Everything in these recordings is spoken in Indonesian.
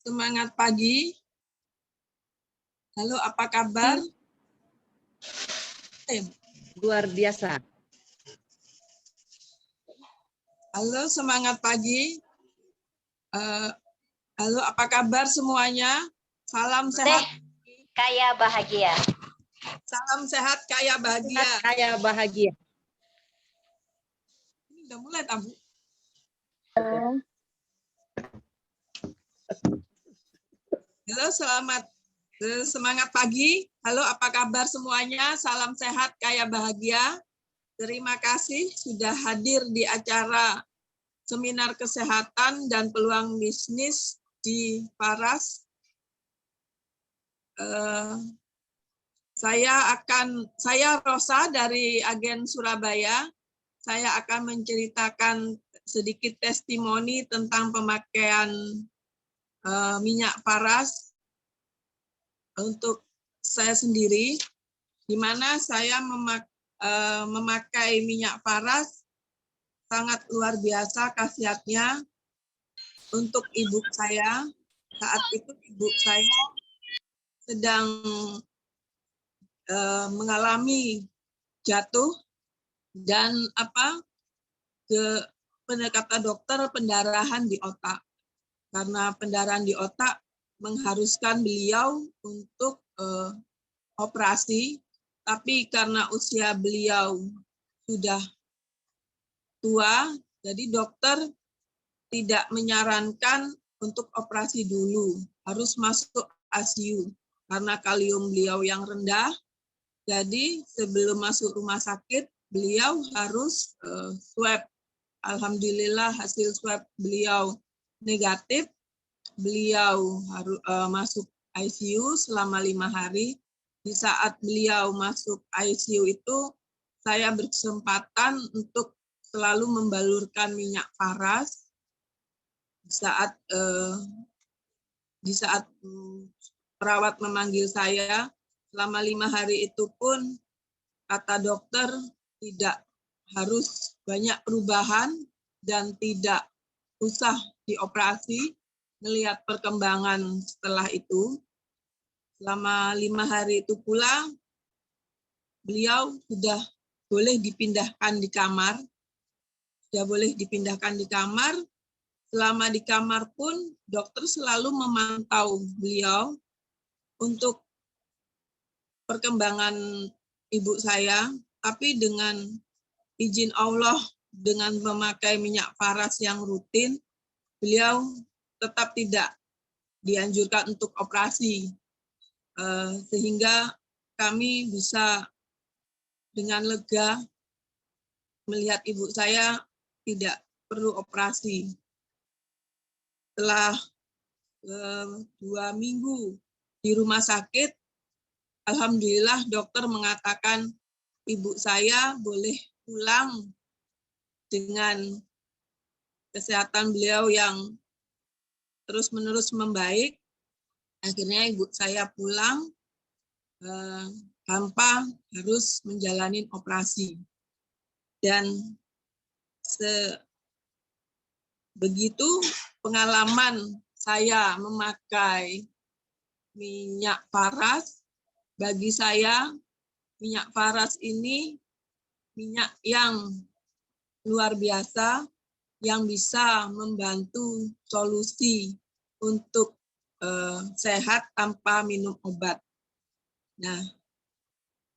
Semangat pagi. Halo, apa kabar? Luar biasa. Halo, semangat pagi. Halo, apa kabar semuanya? Salam sehat. Kaya bahagia. Salam sehat, kaya bahagia. Sehat, kaya bahagia. Ini udah mulai, Tabu. Halo, semangat pagi. Halo, apa kabar semuanya? Salam sehat, kaya bahagia. Terima kasih sudah hadir di acara Seminar Kesehatan dan Peluang Bisnis di Paras. Saya Rosa dari Agen Surabaya. Saya akan menceritakan sedikit testimoni tentang pemakaian minyak paras untuk saya sendiri, di mana saya memakai minyak paras sangat luar biasa khasiatnya untuk ibu saya. Saat itu ibu saya sedang mengalami jatuh dan kata dokter pendarahan di otak. Karena pendarahan di otak mengharuskan beliau untuk operasi, tapi karena usia beliau sudah tua, jadi dokter tidak menyarankan untuk operasi dulu, harus masuk ICU karena kalium beliau yang rendah. Jadi sebelum masuk rumah sakit, beliau harus swab. Alhamdulillah hasil swab beliau negatif. Beliau harus masuk ICU selama 5 hari. Di saat beliau masuk ICU itu, saya berkesempatan untuk selalu membalurkan minyak paras. Di saat perawat memanggil saya, selama 5 hari itu pun kata dokter tidak harus banyak perubahan dan tidak usah dioperasi. Melihat perkembangan setelah itu, selama 5 hari itu pula beliau sudah boleh dipindahkan di kamar. Sudah boleh dipindahkan di kamar. Selama di kamar pun dokter selalu memantau beliau untuk perkembangan ibu saya, tapi dengan izin Allah, dengan memakai minyak paras yang rutin, beliau tetap tidak dianjurkan untuk operasi, sehingga kami bisa dengan lega melihat ibu saya tidak perlu operasi. Setelah 2 minggu di rumah sakit, alhamdulillah dokter mengatakan ibu saya boleh pulang dengan kesehatan beliau yang terus-menerus membaik. Akhirnya ibu saya pulang tanpa harus menjalani operasi. Dan begitu pengalaman saya memakai minyak paras. Bagi saya, minyak paras ini minyak yang luar biasa, yang bisa membantu solusi untuk sehat tanpa minum obat. Nah,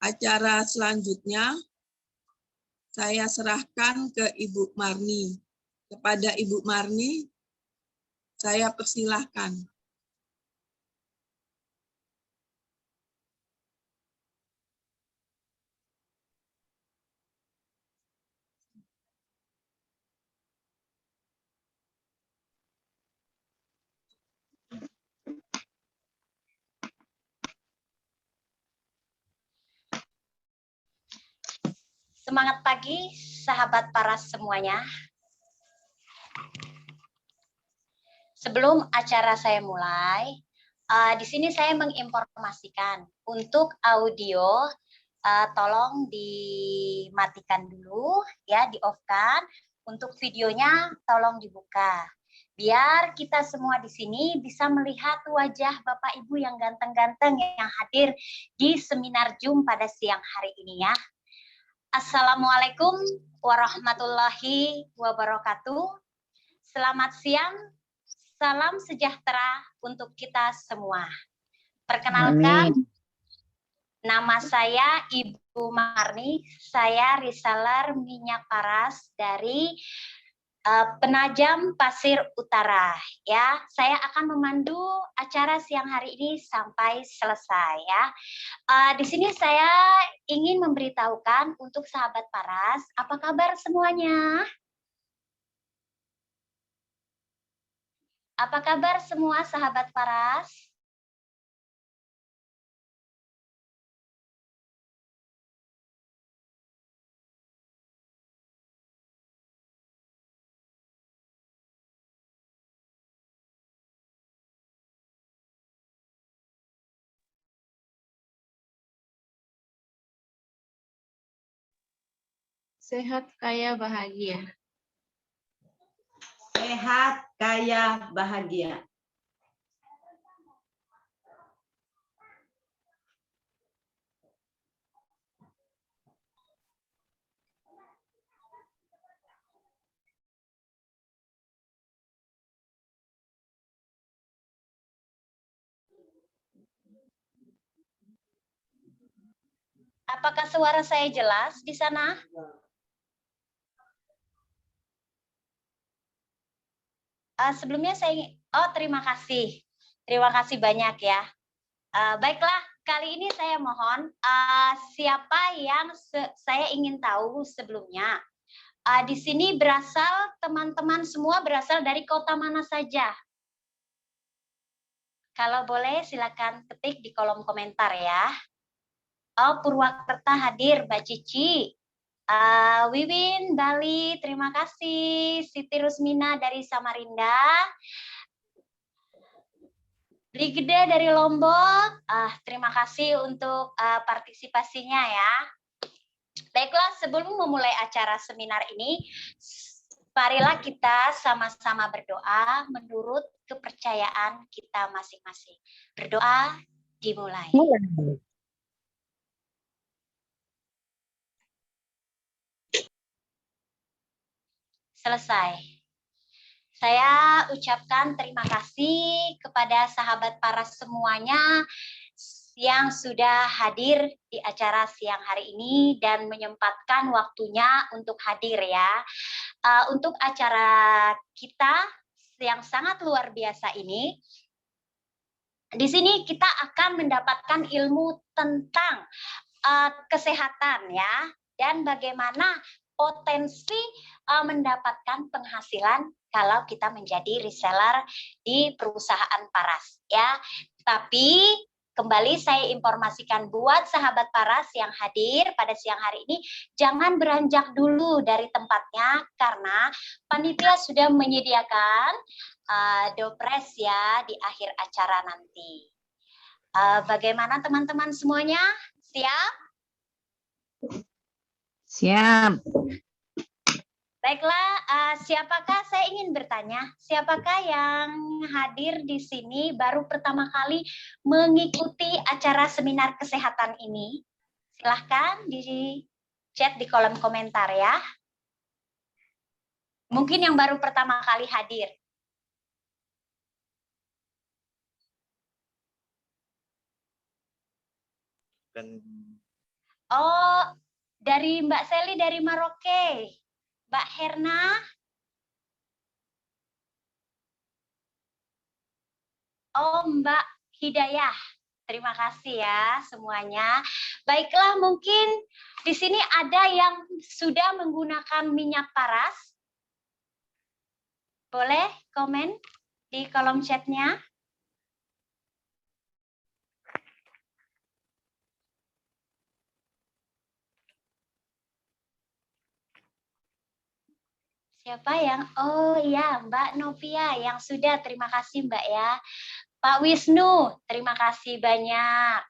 acara selanjutnya saya serahkan ke Ibu Marni. Kepada Ibu Marni, saya persilahkan. Semangat pagi, sahabat paras semuanya. Sebelum acara saya mulai, di sini saya menginformasikan untuk audio, tolong dimatikan dulu, ya, di off-kan. Untuk videonya tolong dibuka. biar kita semua di sini bisa melihat wajah Bapak Ibu yang ganteng-ganteng yang hadir di seminar Zoom pada siang hari ini ya. Assalamualaikum warahmatullahi wabarakatuh. Selamat siang, salam sejahtera untuk kita semua. Perkenalkan, nama saya Ibu Marni, saya reseller minyak paras dari Penajam Pasir Utara. Ya, saya akan memandu acara siang hari ini sampai selesai ya. Di sini saya ingin memberitahukan untuk sahabat paras, apa kabar semuanya? Apa kabar semua sahabat paras? Sehat, kaya, bahagia. Sehat, kaya, bahagia. Apakah suara saya jelas di sana? Sebelumnya terima kasih. Terima kasih banyak ya. Baiklah, kali ini saya mohon siapa yang saya ingin tahu sebelumnya. Di sini teman-teman semua berasal dari kota mana saja? Kalau boleh silakan ketik di kolom komentar ya. Oh, Purwakarta hadir, Mbak Cici. Wiwin, Bali, terima kasih. Siti Rusmina dari Samarinda. Brigede dari Lombok, terima kasih untuk partisipasinya ya. Baiklah, sebelum memulai acara seminar ini, marilah kita sama-sama berdoa menurut kepercayaan kita masing-masing. Berdoa dimulai. Selesai. Saya ucapkan terima kasih kepada sahabat paras semuanya yang sudah hadir di acara siang hari ini dan menyempatkan waktunya untuk hadir ya. Untuk acara kita yang sangat luar biasa ini, di sini kita akan mendapatkan ilmu tentang kesehatan ya, dan bagaimana potensi mendapatkan penghasilan kalau kita menjadi reseller di perusahaan paras ya. Tapi kembali saya informasikan buat sahabat paras yang hadir pada siang hari ini, jangan beranjak dulu dari tempatnya karena panitia sudah menyediakan dopres ya di akhir acara nanti. Bagaimana teman-teman semuanya? Siap? Siap. Baiklah, siapakah saya ingin bertanya, siapakah yang hadir di sini baru pertama kali mengikuti acara seminar kesehatan ini? Silahkan di chat di kolom komentar ya. Mungkin yang baru pertama kali hadir. Oh, dari Mbak Seli dari Maroke. Mbak Herna. Oh, Mbak Hidayah. Terima kasih ya semuanya. Baiklah, mungkin di sini ada yang sudah menggunakan minyak paras. Boleh komen di kolom chatnya. Siapa yang, oh iya Mbak Novia yang sudah, terima kasih Mbak ya. Pak Wisnu, terima kasih banyak.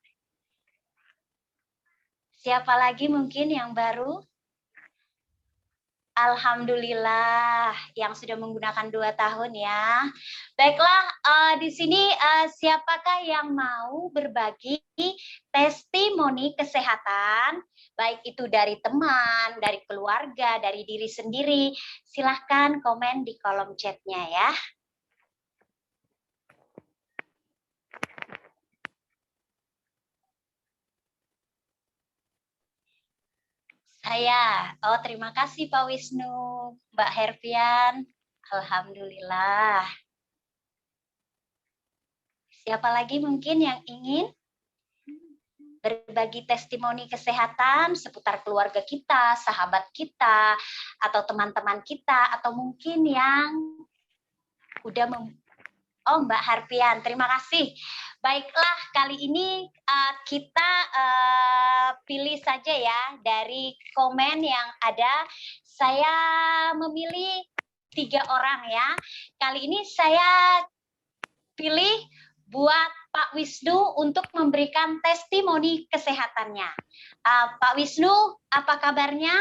Siapa lagi mungkin yang baru? Alhamdulillah yang sudah menggunakan 2 tahun ya. Baiklah, di sini siapakah yang mau berbagi testimoni kesehatan, baik itu dari teman, dari keluarga, dari diri sendiri. Silahkan komen di kolom chatnya ya. Terima kasih Pak Wisnu, Mbak Herfian. Alhamdulillah. Siapa lagi mungkin yang ingin berbagi testimoni kesehatan seputar keluarga kita, sahabat kita, atau teman-teman kita, atau mungkin yang udah Oh, Mbak Harfian, terima kasih. Baiklah, kali ini kita pilih saja ya dari komen yang ada. Saya memilih 3 orang ya. Kali ini saya pilih buat Pak Wisnu untuk memberikan testimoni kesehatannya. Pak Wisnu, apa kabarnya?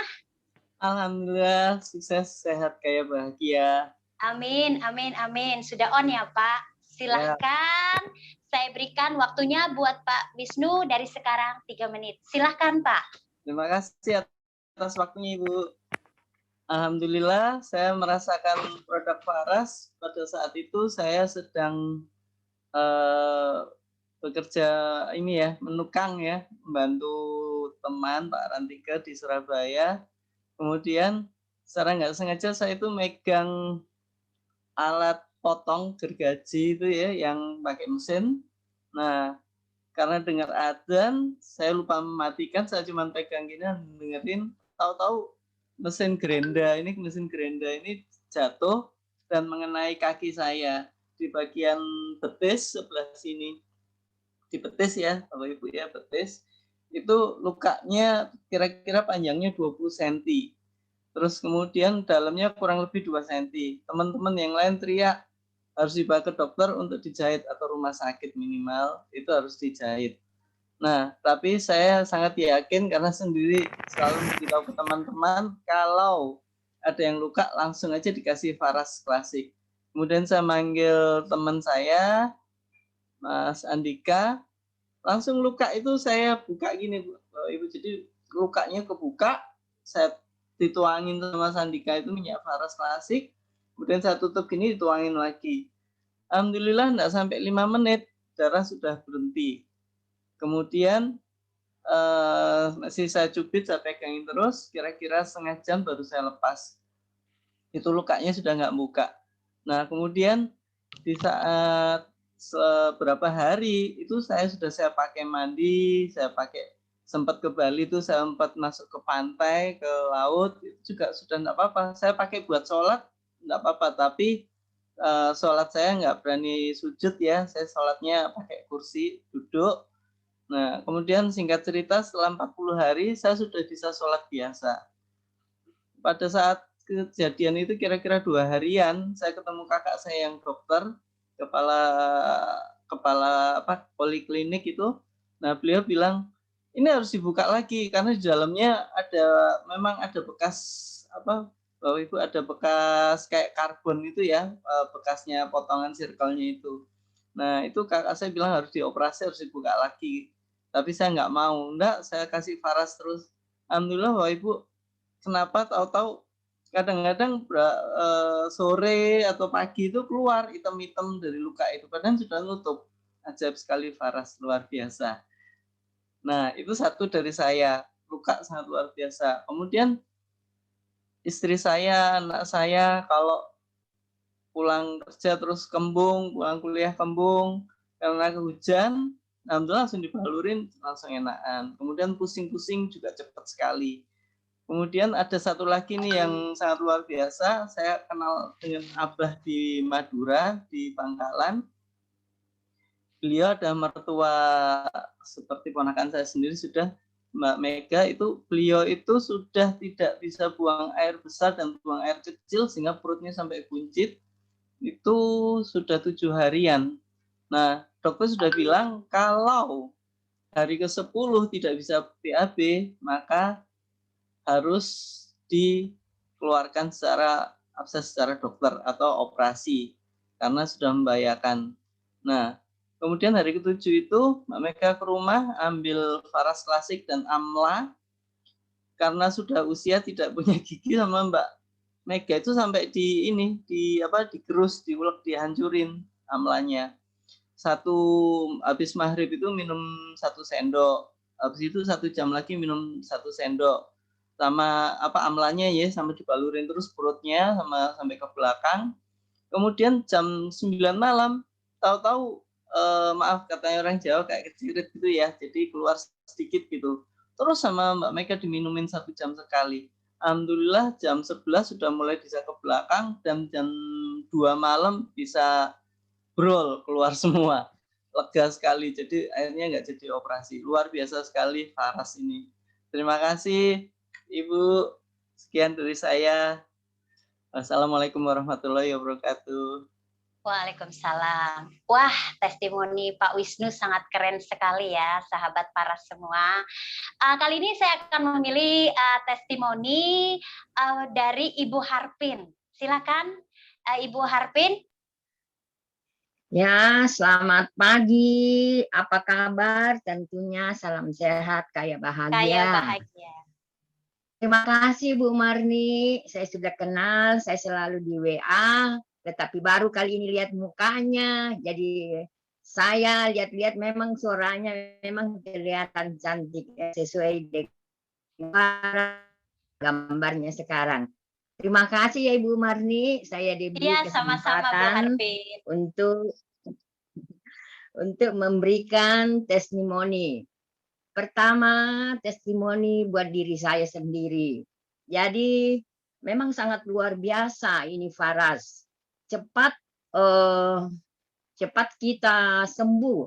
Alhamdulillah, sukses, sehat, kaya, bahagia. Amin, amin, amin. Sudah on ya, Pak? Silahkan. Saya berikan waktunya buat Pak Wisnu dari sekarang 3 menit. Silahkan, Pak. Terima kasih atas waktunya, Ibu. Alhamdulillah, saya merasakan produk Faras. Pada saat itu saya sedang bekerja ini ya, menukang ya, membantu teman Pak Rantika di Surabaya. Kemudian secara nggak sengaja saya itu megang alat potong gergaji itu ya, yang pakai mesin. Nah, karena dengar adzan, saya lupa mematikan, saya cuma pegang gini, dengerin, tahu-tahu mesin gerenda ini jatuh dan mengenai kaki saya di bagian betis sebelah sini. Di betis ya, Bapak Ibu ya, betis. Itu lukanya kira-kira panjangnya 20 cm. Terus kemudian dalamnya kurang lebih 2 cm. Teman-teman yang lain teriak, harus dibawa ke dokter untuk dijahit atau rumah sakit minimal, itu harus dijahit. Nah, tapi saya sangat yakin karena sendiri selalu memberitahu ke teman-teman, kalau ada yang luka langsung aja dikasih Faras Klasik. Kemudian saya manggil teman saya, Mas Andika, langsung luka itu saya buka gini, Ibu. Jadi lukanya kebuka, saya dituangin sama Mas Andika itu minyak Faras Klasik, kemudian saya tutup gini, dituangin lagi. Alhamdulillah enggak sampai 5 menit, darah sudah berhenti. Kemudian masih saya cubit, saya pegangin terus, kira-kira setengah jam baru saya lepas. Itu lukanya sudah nggak buka. Nah, kemudian di saat beberapa hari itu saya pakai mandi, saya pakai sempat ke Bali itu, saya sempat masuk ke pantai, ke laut, itu juga sudah nggak apa-apa. Saya pakai buat sholat nggak apa-apa, tapi sholat saya nggak berani sujud ya, saya sholatnya pakai kursi duduk. Nah, kemudian singkat cerita setelah 40 hari saya sudah bisa sholat biasa. Pada saat kejadian itu kira-kira 2 harian, saya ketemu kakak saya yang dokter, kepala poliklinik itu. Nah, beliau bilang, ini harus dibuka lagi karena di dalamnya memang ada bekas Bapak Ibu, ada bekas kayak karbon itu ya, bekasnya potongan circle-nya itu. Nah, itu kakak saya bilang harus dioperasi, harus dibuka lagi. Tapi saya nggak mau, saya kasih Faras terus. Alhamdulillah Bapak Ibu, kenapa tahu-tahu kadang-kadang sore atau pagi itu keluar hitam-hitam dari luka itu, padahal sudah nutup. Ajaib sekali Faras, luar biasa. Nah, itu satu dari saya, luka sangat luar biasa. Kemudian istri saya, anak saya kalau pulang kerja terus kembung, pulang kuliah kembung karena hujan, alhamdulillah langsung dibalurin, langsung enakan. Kemudian pusing-pusing juga cepat sekali. Kemudian ada satu lagi nih yang sangat luar biasa, saya kenal dengan Abah di Madura, di Bangkalan. Beliau ada mertua seperti ponakan saya sendiri, sudah Mbak Mega itu, beliau itu sudah tidak bisa buang air besar dan buang air kecil sehingga perutnya sampai buncit. Itu sudah 7 harian. Nah, dokter sudah bilang kalau hari ke-10 tidak bisa BAB, maka harus dikeluarkan secara abses secara dokter atau operasi karena sudah membahayakan. Nah, kemudian hari ke-7 itu Mbak Mega ke rumah ambil Faras Klasik dan Amla karena sudah usia tidak punya gigi sama Mbak Mega itu sampai digerus, diulek, dihancurin amlanya. Habis maghrib itu minum 1 sendok, habis itu 1 jam lagi minum 1 sendok, sama amlanya ya, sama dibalurin terus perutnya sama sampai ke belakang. Kemudian jam 9 malam, tahu-tahu maaf katanya orang Jawa kayak kecirit gitu ya, jadi keluar sedikit gitu. Terus sama Mbak Mega diminumin 1 jam sekali. Alhamdulillah jam 11 sudah mulai bisa ke belakang dan jam 2 malam bisa brol keluar semua. Lega sekali, jadi akhirnya nggak jadi operasi. Luar biasa sekali Faras ini. Terima kasih Ibu. Sekian dari saya. Wassalamualaikum warahmatullahi wabarakatuh. Waalaikumsalam. Wah, testimoni Pak Wisnu sangat keren sekali ya, sahabat Paras semua. Kali ini saya akan memilih testimoni dari Ibu Harpin. Silakan, Ibu Harpin. Ya, selamat pagi. Apa kabar? Tentunya salam sehat, kaya bahagia. Kaya bahagia. Terima kasih Bu Marni. Saya sudah kenal, saya selalu di WA. Tetapi baru kali ini lihat mukanya. Jadi saya lihat-lihat memang suaranya memang kelihatan cantik. Sesuai dengan gambarnya sekarang. Terima kasih ya Ibu Marni. Saya diberi kesempatan untuk memberikan testimoni. Pertama, testimoni buat diri saya sendiri. Jadi memang sangat luar biasa ini Faras. Cepat kita sembuh.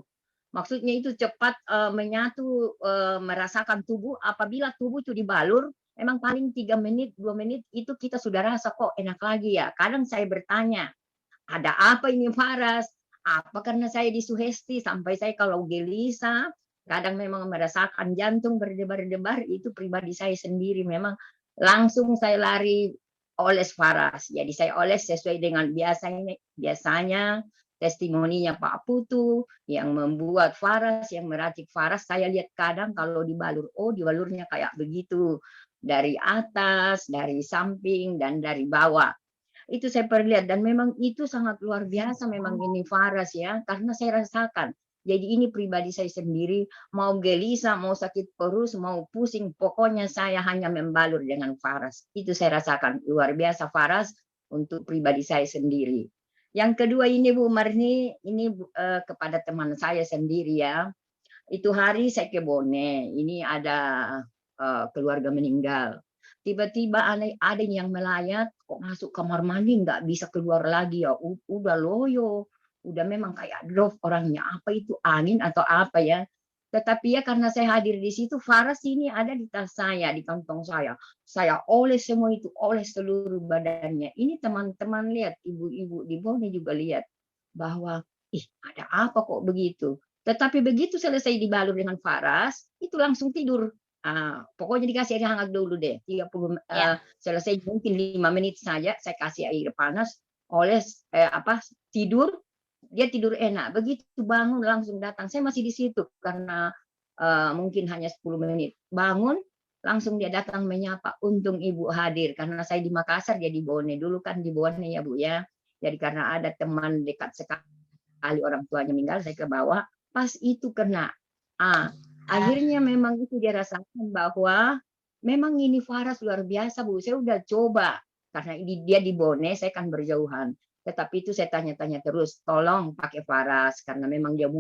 Maksudnya itu cepat menyatu, merasakan tubuh. Apabila tubuh itu dibalur, memang paling 3 menit, 2 menit itu kita sudah rasa kok enak lagi ya. Kadang saya bertanya, ada apa ini Faras? Apa karena saya disugesti sampai saya kalau gelisah, kadang memang merasakan jantung berdebar-debar, itu pribadi saya sendiri memang langsung saya lari oles Faras. Jadi saya oles sesuai dengan biasanya testimoninya Pak Putu yang membuat Faras, yang meracik Faras. Saya lihat kadang kalau dibalur, dibalurnya kayak begitu. Dari atas, dari samping, dan dari bawah. Itu saya perlihat dan memang itu sangat luar biasa memang ini Faras ya, karena saya rasakan. Jadi ini pribadi saya sendiri, mau gelisah, mau sakit perut, mau pusing, pokoknya saya hanya membalur dengan Faras. Itu saya rasakan luar biasa Faras untuk pribadi saya sendiri. Yang kedua ini Bu Marni, ini kepada teman saya sendiri ya. Itu hari saya ke Bone, ini ada keluarga meninggal. Tiba-tiba ada yang melayat, kok masuk kamar mandi nggak bisa keluar lagi ya, udah loyo. Udah memang kayak drop orangnya, apa itu angin atau apa ya. Tetapi ya karena saya hadir di situ, Faras ini ada di tas saya, di kantong saya. Saya oles semua itu, oles seluruh badannya. Ini teman-teman lihat, ibu-ibu di bawah juga lihat bahwa ada apa kok begitu. Tetapi begitu selesai dibalur dengan Faras, itu langsung tidur. Pokoknya dikasih air hangat dulu deh. 30 selesai mungkin 5 menit saja, saya kasih air panas, oles tidur. Dia tidur enak. Begitu bangun langsung datang. Saya masih di situ karena mungkin hanya 10 menit. Bangun langsung dia datang menyapa. Untung Ibu hadir karena saya di Makassar, dia di Bone. Dulu kan di Bone ya Bu ya. Jadi karena ada teman dekat sekali orang tuanya meninggal, saya ke bawah. Pas itu kena. Akhirnya memang itu dia rasakan bahwa memang ini Faras luar biasa Bu. Saya udah coba karena dia di Bone, saya kan berjauhan. Tetapi itu saya tanya-tanya terus, tolong pakai Faras karena memang dia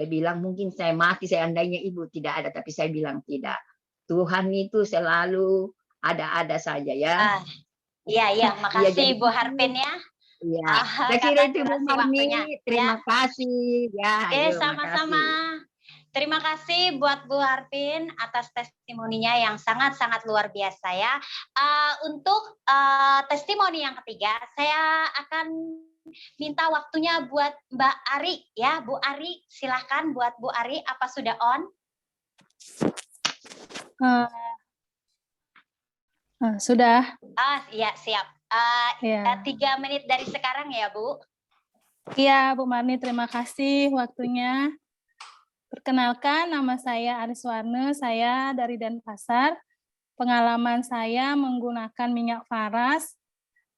bilang mungkin saya mati seandainya Ibu tidak ada, tapi saya bilang tidak. Tuhan itu selalu ada-ada saja ya. Iya, makasih Ibu Harpin ya. Iya. Saya kira itu Bu Marni. Terima kasih ya. Sama-sama. Terima kasih buat Bu Harpin atas testimoninya yang sangat-sangat luar biasa ya. Untuk testimoni yang ketiga, saya akan minta waktunya buat Mbak Ari ya. Bu Ari, silahkan buat Bu Ari, apa sudah on? Sudah. Iya, siap. Ya. 3 menit dari sekarang ya, Bu. Iya, Bu Marni, terima kasih waktunya. Perkenalkan, nama saya Aris Warne, saya dari Denpasar. Pengalaman saya menggunakan minyak faras.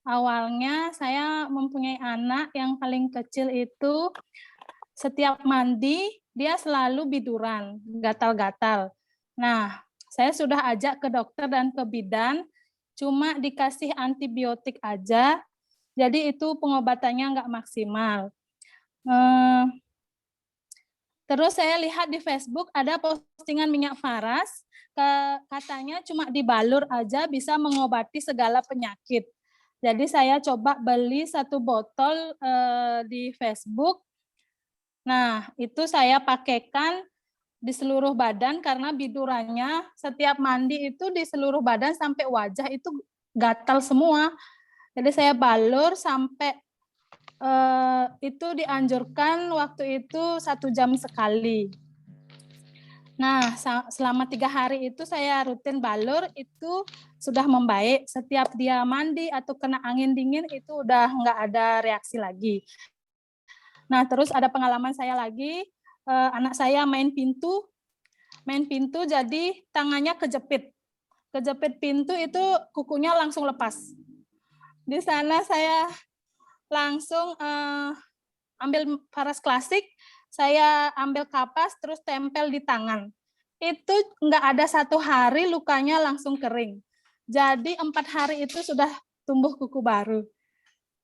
Awalnya saya mempunyai anak yang paling kecil itu setiap mandi dia selalu biduran, gatal-gatal. Nah, saya sudah ajak ke dokter dan ke bidan, cuma dikasih antibiotik aja, jadi itu pengobatannya nggak maksimal. Terus saya lihat di Facebook ada postingan minyak faras, katanya cuma dibalur aja bisa mengobati segala penyakit. Jadi saya coba beli 1 botol di Facebook. Nah, itu saya pakaikan di seluruh badan karena bidurannya setiap mandi itu di seluruh badan sampai wajah itu gatal semua. Jadi saya balur sampai itu dianjurkan waktu itu 1 jam sekali. Nah, selama 3 hari itu saya rutin balur, itu sudah membaik. Setiap dia mandi atau kena angin dingin itu udah nggak ada reaksi lagi. Nah, terus ada pengalaman saya lagi, anak saya main pintu jadi tangannya kejepit. Kejepit pintu itu kukunya langsung lepas. Di sana saya langsung ambil faras klasik, saya ambil kapas terus tempel di tangan. Itu nggak ada 1 hari lukanya langsung kering. Jadi 4 hari itu sudah tumbuh kuku baru.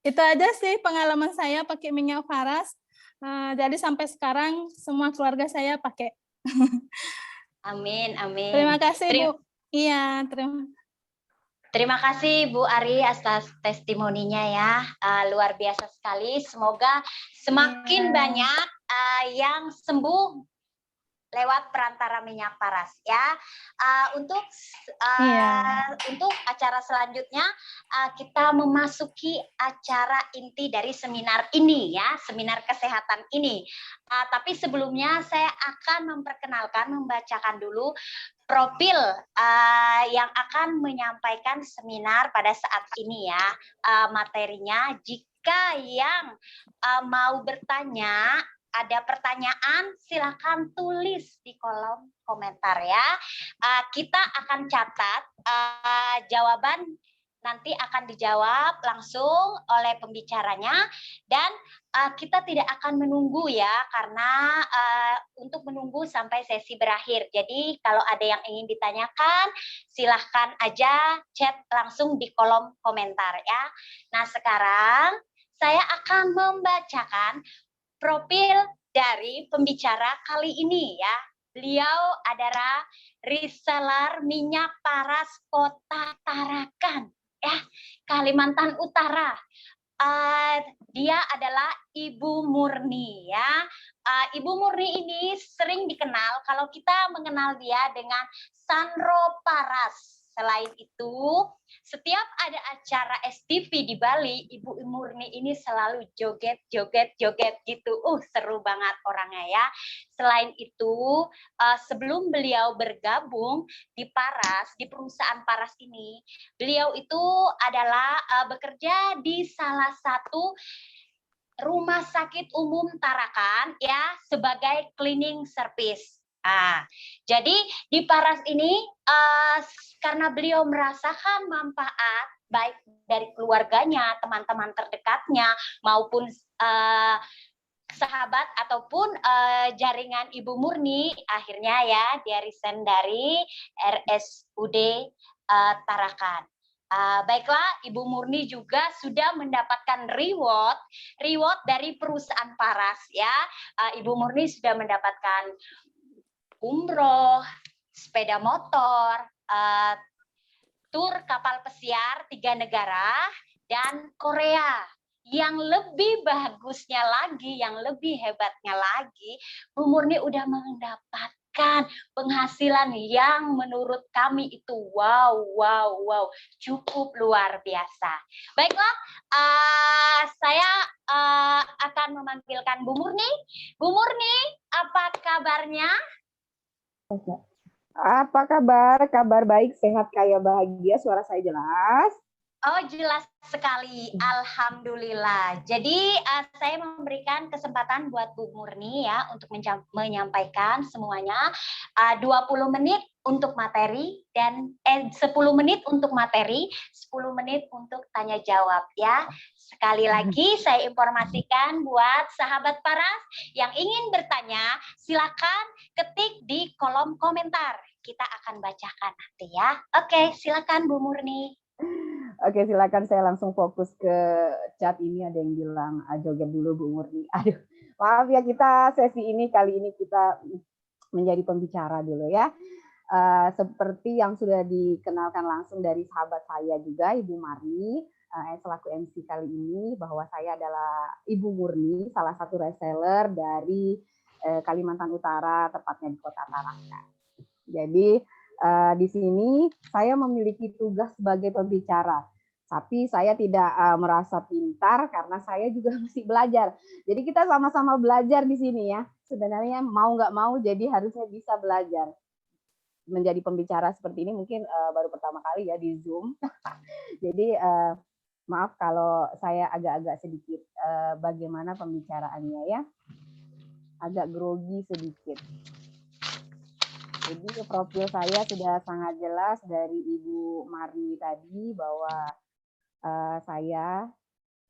Itu aja sih pengalaman saya pakai minyak faras. Jadi sampai sekarang semua keluarga saya pakai. Amin, amin. Terima kasih, Bu. Iya, Terima kasih Bu Ari atas testimoninya ya, luar biasa sekali. Semoga semakin banyak yang sembuh lewat perantara minyak faras ya. Untuk acara selanjutnya kita memasuki acara inti dari seminar ini ya, seminar kesehatan ini. Tapi sebelumnya saya akan membacakan dulu profil yang akan menyampaikan seminar pada saat ini ya, materinya. Jika yang mau bertanya, ada pertanyaan, silakan tulis di kolom komentar ya. Kita akan catat jawaban, nanti akan dijawab langsung oleh pembicaranya, dan kita tidak akan menunggu ya, karena untuk menunggu sampai sesi berakhir. Jadi kalau ada yang ingin ditanyakan, silahkan aja chat langsung di kolom komentar ya. Nah, sekarang saya akan membacakan profil dari pembicara kali ini ya. Beliau adalah reseller minyak faras Kota Tarakan ya, Kalimantan Utara. Dia adalah Ibu Murni ya. Ibu Murni ini sering dikenal, kalau kita mengenal dia dengan Sandro Paras. Selain itu, setiap ada acara STV di Bali, Ibu Murni ini selalu joget gitu. Seru banget orangnya ya. Selain itu, sebelum beliau bergabung di Paras, di perusahaan Paras ini, beliau itu adalah bekerja di salah satu rumah sakit umum Tarakan ya, sebagai cleaning service. Jadi di Paras ini karena beliau merasakan manfaat baik dari keluarganya, teman-teman terdekatnya, maupun sahabat ataupun jaringan Ibu Murni, akhirnya ya dia resign dari RSUD Tarakan. Baiklah, Ibu Murni juga sudah mendapatkan reward dari perusahaan Paras ya. Ibu Murni sudah mendapatkan umroh, sepeda motor, tur kapal pesiar 3 negara, dan Korea. Yang lebih bagusnya lagi, yang lebih hebatnya lagi, Bu Murni udah mendapatkan penghasilan yang menurut kami itu wow, cukup luar biasa. Baiklah, saya akan memanggilkan Bu Murni. Bu Murni, apa kabarnya? Apa kabar? Kabar baik, sehat, kaya, bahagia. Suara saya jelas? Oh, jelas sekali. Alhamdulillah. Jadi saya memberikan kesempatan buat Bu Murni ya untuk menyampaikan semuanya 20 menit untuk materi dan 10 menit untuk materi, 10 menit untuk tanya jawab ya. Sekali lagi saya informasikan buat sahabat Paras yang ingin bertanya, silakan ketik di kolom komentar. Kita akan bacakan nanti ya. Oke, silakan Bu Murni. Oke, silakan saya langsung fokus ke chat ini. Ada yang bilang joget dulu Bu Murni. Aduh, maaf ya, kita sesi ini kali ini kita menjadi pembicara dulu ya. Seperti yang sudah dikenalkan langsung dari sahabat saya juga, Ibu Marni, selaku MC kali ini, bahwa saya adalah Ibu Murni, salah satu reseller dari Kalimantan Utara, tepatnya di Kota Tarakan. Jadi di sini saya memiliki tugas sebagai pembicara, tapi saya tidak merasa pintar karena saya juga masih belajar. Jadi kita sama-sama belajar di sini ya. Sebenarnya mau nggak mau, jadi harusnya bisa belajar. Menjadi pembicara seperti ini mungkin baru pertama kali ya di Zoom. Jadi maaf kalau saya agak-agak sedikit bagaimana pembicaraannya ya. Agak grogi sedikit. Jadi profil saya sudah sangat jelas dari Ibu Marni tadi bahwa saya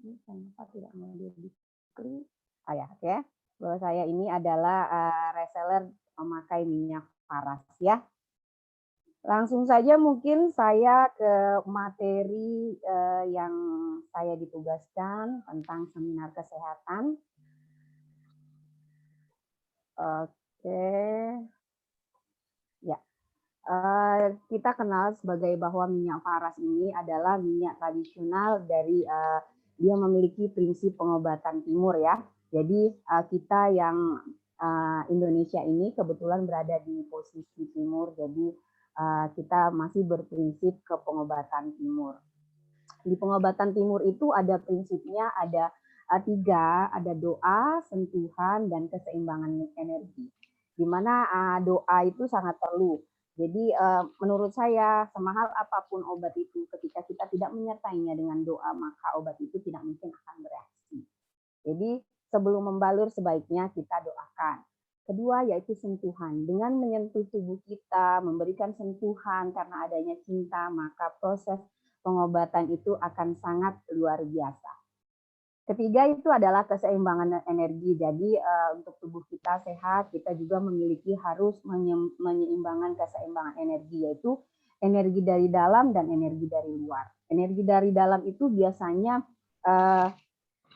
ini kenapa tidak mau di-klik? Ya, bahwa saya ini adalah reseller memakai minyak paras ya. Langsung saja mungkin saya ke materi yang saya ditugaskan tentang seminar kesehatan. Oke. Ya, kita kenal sebagai bahwa minyak paras ini adalah minyak tradisional dari dia memiliki prinsip pengobatan timur ya. Jadi kita yang Indonesia ini kebetulan berada di posisi timur, jadi kita masih berprinsip ke pengobatan timur. Di pengobatan timur itu ada prinsipnya, ada 3, ada doa, sentuhan, dan keseimbangan energi. Di mana doa itu sangat perlu. Jadi menurut saya semahal apapun obat itu, ketika kita tidak menyertainya dengan doa, maka obat itu tidak mungkin akan bereaksi. Jadi sebelum membalur sebaiknya kita doakan. Kedua yaitu sentuhan. Dengan menyentuh tubuh kita, memberikan sentuhan karena adanya cinta, maka proses pengobatan itu akan sangat luar biasa. Ketiga itu adalah keseimbangan energi. Jadi untuk tubuh kita sehat, kita juga harus menyeimbangkan keseimbangan energi, yaitu energi dari dalam dan energi dari luar. Energi dari dalam itu biasanya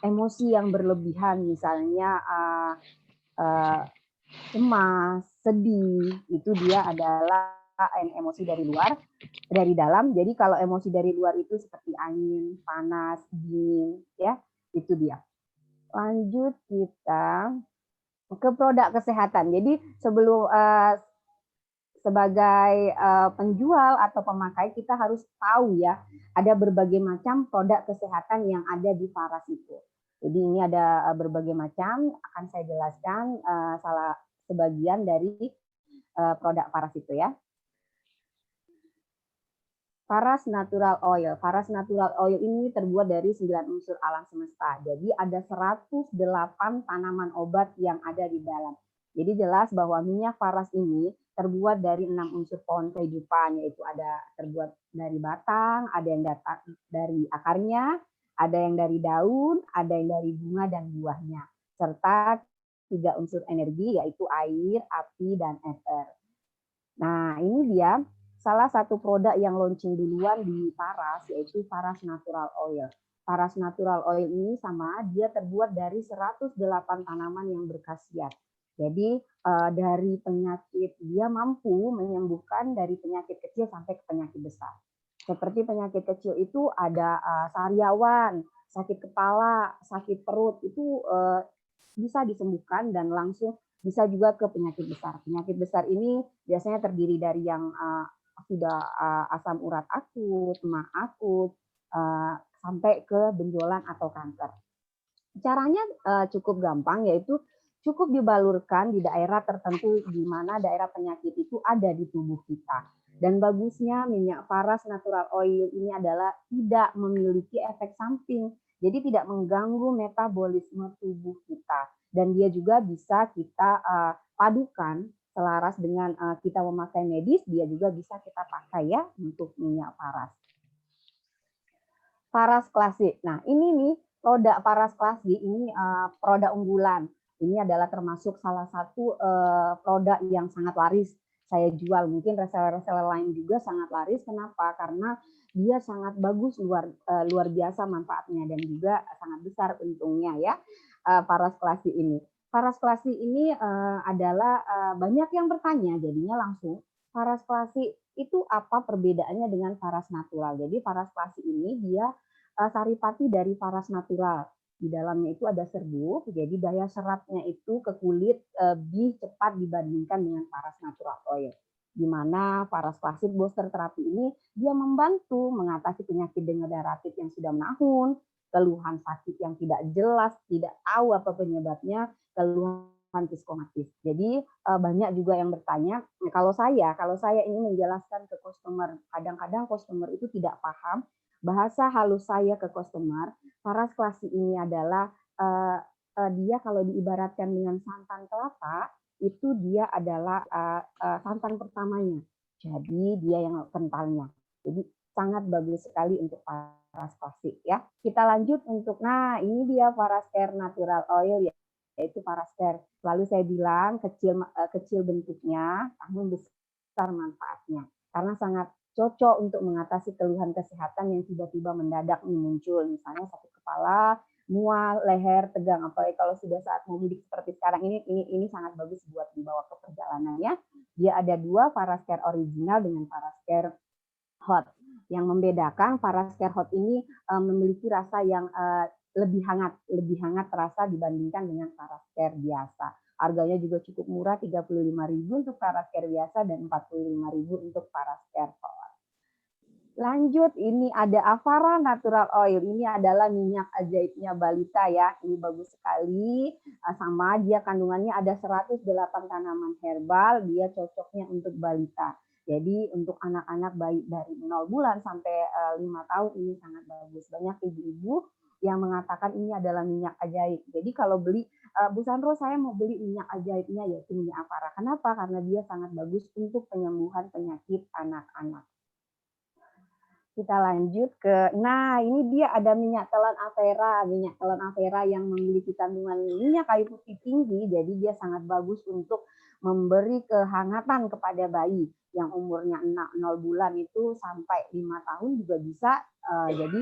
emosi yang berlebihan, misalnya cemas, sedih, itu dia adalah emosi dari luar, dari dalam. Jadi kalau emosi dari luar itu seperti angin, panas, dingin, ya. Itu dia. Lanjut kita ke produk kesehatan. Jadi sebelum sebagai penjual atau pemakai kita harus tahu ya, ada berbagai macam produk kesehatan yang ada di Paras itu. Jadi ini ada berbagai macam, akan saya jelaskan salah sebagian dari produk Paras itu ya. Paras Natural Oil. Paras Natural Oil ini terbuat dari 9 unsur alam semesta. Jadi ada 108 tanaman obat yang ada di dalam. Jadi jelas bahwa minyak paras ini terbuat dari 6 unsur pohon kehidupan, yaitu ada terbuat dari batang, ada yang dari akarnya, ada yang dari daun, ada yang dari bunga dan buahnya, serta 3 unsur energi yaitu air, api, dan ether. Nah ini dia salah satu produk yang launching duluan di Paras, yaitu Paras Natural Oil. Paras Natural Oil ini dia terbuat dari 108 tanaman yang berkhasiat. Jadi dari penyakit, dia mampu menyembuhkan dari penyakit kecil sampai ke penyakit besar. Seperti penyakit kecil itu ada sariawan, sakit kepala, sakit perut, itu bisa disembuhkan dan langsung bisa juga ke penyakit besar. Penyakit besar ini biasanya terdiri dari yang sudah asam urat akut, MA akut, sampai ke benjolan atau kanker. Caranya cukup gampang, yaitu cukup dibalurkan di daerah tertentu di mana daerah penyakit itu ada di tubuh kita. Dan bagusnya minyak Faras natural oil ini adalah tidak memiliki efek samping. Jadi tidak mengganggu metabolisme tubuh kita. Dan dia juga bisa kita padukan selaras dengan kita memakai medis, dia juga bisa kita pakai ya untuk minyak Faras. Faras klasik. Nah, ini nih produk Faras klasik ini produk unggulan. Ini adalah termasuk salah satu produk yang sangat laris saya jual. Mungkin reseller-reseller lain juga sangat laris. Kenapa? Karena dia sangat bagus, luar biasa manfaatnya dan juga sangat besar untungnya ya. Faras klasik ini. Faras klasik ini adalah banyak yang bertanya, jadinya langsung Faras klasik itu apa perbedaannya dengan Faras natural? Jadi Faras klasik ini dia saripati dari Faras natural. Di dalamnya itu ada serbuk, jadi daya seratnya itu ke kulit lebih cepat dibandingkan dengan Faras natural oil. Di mana Faras klasik booster terapi ini dia membantu mengatasi penyakit degeneratif yang sudah menahun, keluhan sakit yang tidak jelas, tidak tahu apa penyebabnya, keluhan psikomatis. Jadi banyak juga yang bertanya, kalau saya ini menjelaskan ke customer, kadang-kadang customer itu tidak paham bahasa halus saya ke customer. Faras klasik ini adalah dia kalau diibaratkan dengan santan kelapa, itu dia adalah santan pertamanya. Jadi dia yang kentalnya. Jadi sangat bagus sekali untuk Faras klasik ya. Kita lanjut untuk, nah ini dia Faras Care Natural Oil ya, yaitu Faras Care. Lalu saya bilang kecil bentuknya, namun besar manfaatnya. Karena sangat cocok untuk mengatasi keluhan kesehatan yang tiba-tiba mendadak muncul, misalnya sakit kepala, mual, leher, tegang. Apalagi kalau sudah saat mau mudik seperti sekarang ini sangat bagus buat dibawa ke perjalanan ya. Dia ada dua, Faras Care original dengan Faras Care Hot. Yang membedakan Faras Care Hot ini memiliki rasa yang lebih hangat terasa dibandingkan dengan Faras Care biasa. Harganya juga cukup murah, 35.000 untuk Faras Care biasa dan 45.000 untuk Faras Care Hot. Lanjut, ini ada Avara Natural Oil. Ini adalah minyak ajaibnya balita ya. Ini bagus sekali. Sama dia kandungannya ada 108 tanaman herbal. Dia cocoknya untuk balita. Jadi untuk anak-anak bayi dari 0 bulan sampai 5 tahun ini sangat bagus. Banyak ibu-ibu yang mengatakan ini adalah minyak ajaib. Jadi kalau beli, Bu Sandro saya mau beli minyak ajaibnya yaitu minyak Avara. Kenapa? Karena dia sangat bagus untuk penyembuhan penyakit anak-anak. Kita lanjut ke, nah ini dia ada minyak telon Avera. Minyak telon Avera yang memiliki kandungan minyak kayu putih tinggi, jadi dia sangat bagus untuk memberi kehangatan kepada bayi yang umurnya 0 bulan itu sampai 5 tahun juga bisa. Jadi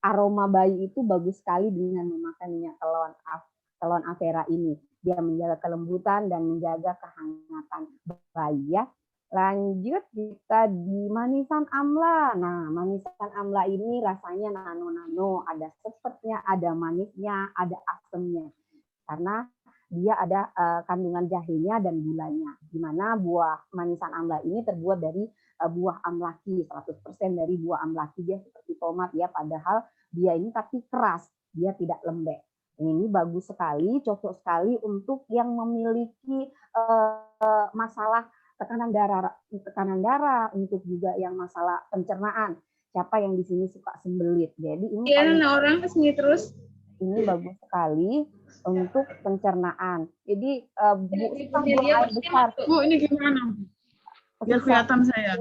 aroma bayi itu bagus sekali dengan memakai minyak telon Avera ini. Dia menjaga kelembutan dan menjaga kehangatan bayi ya. Lanjut kita di manisan amla. Nah, manisan amla ini rasanya nano-nano, ada sepetnya, ada manisnya, ada asemnya. Karena dia ada kandungan jahenya dan gulanya. Di mana buah manisan amla ini terbuat dari buah amlaki, 100% dari buah amlaki. Dia seperti tomat ya, padahal dia ini tapi keras, dia tidak lembek. Ini bagus sekali, cocok sekali untuk yang memiliki masalah tekanan darah, untuk juga yang masalah pencernaan. Siapa yang di sini suka sembelit? Jadi ini orang kesini terus. Ini bagus sekali untuk pencernaan. Jadi buang air besar. Bu, ini gimana? Biar kelihatan saya.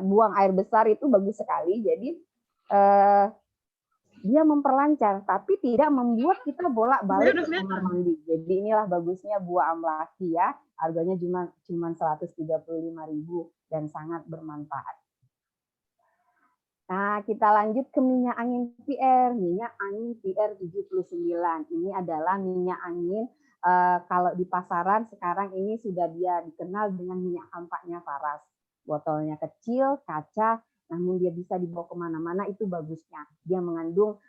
Buang air besar itu bagus sekali. Jadi dia memperlancar, tapi tidak membuat kita bolak-balik ke kamar mandi. Jadi inilah bagusnya buah amlaki ya. Harganya cuma 135.000 dan sangat bermanfaat. Nah, kita lanjut ke minyak angin PR. Minyak angin PR 79. Ini adalah minyak angin kalau di pasaran sekarang ini sudah dia dikenal dengan minyak kampaknya Faras. Botolnya kecil, kaca, namun dia bisa dibawa kemana-mana, itu bagusnya. Dia mengandung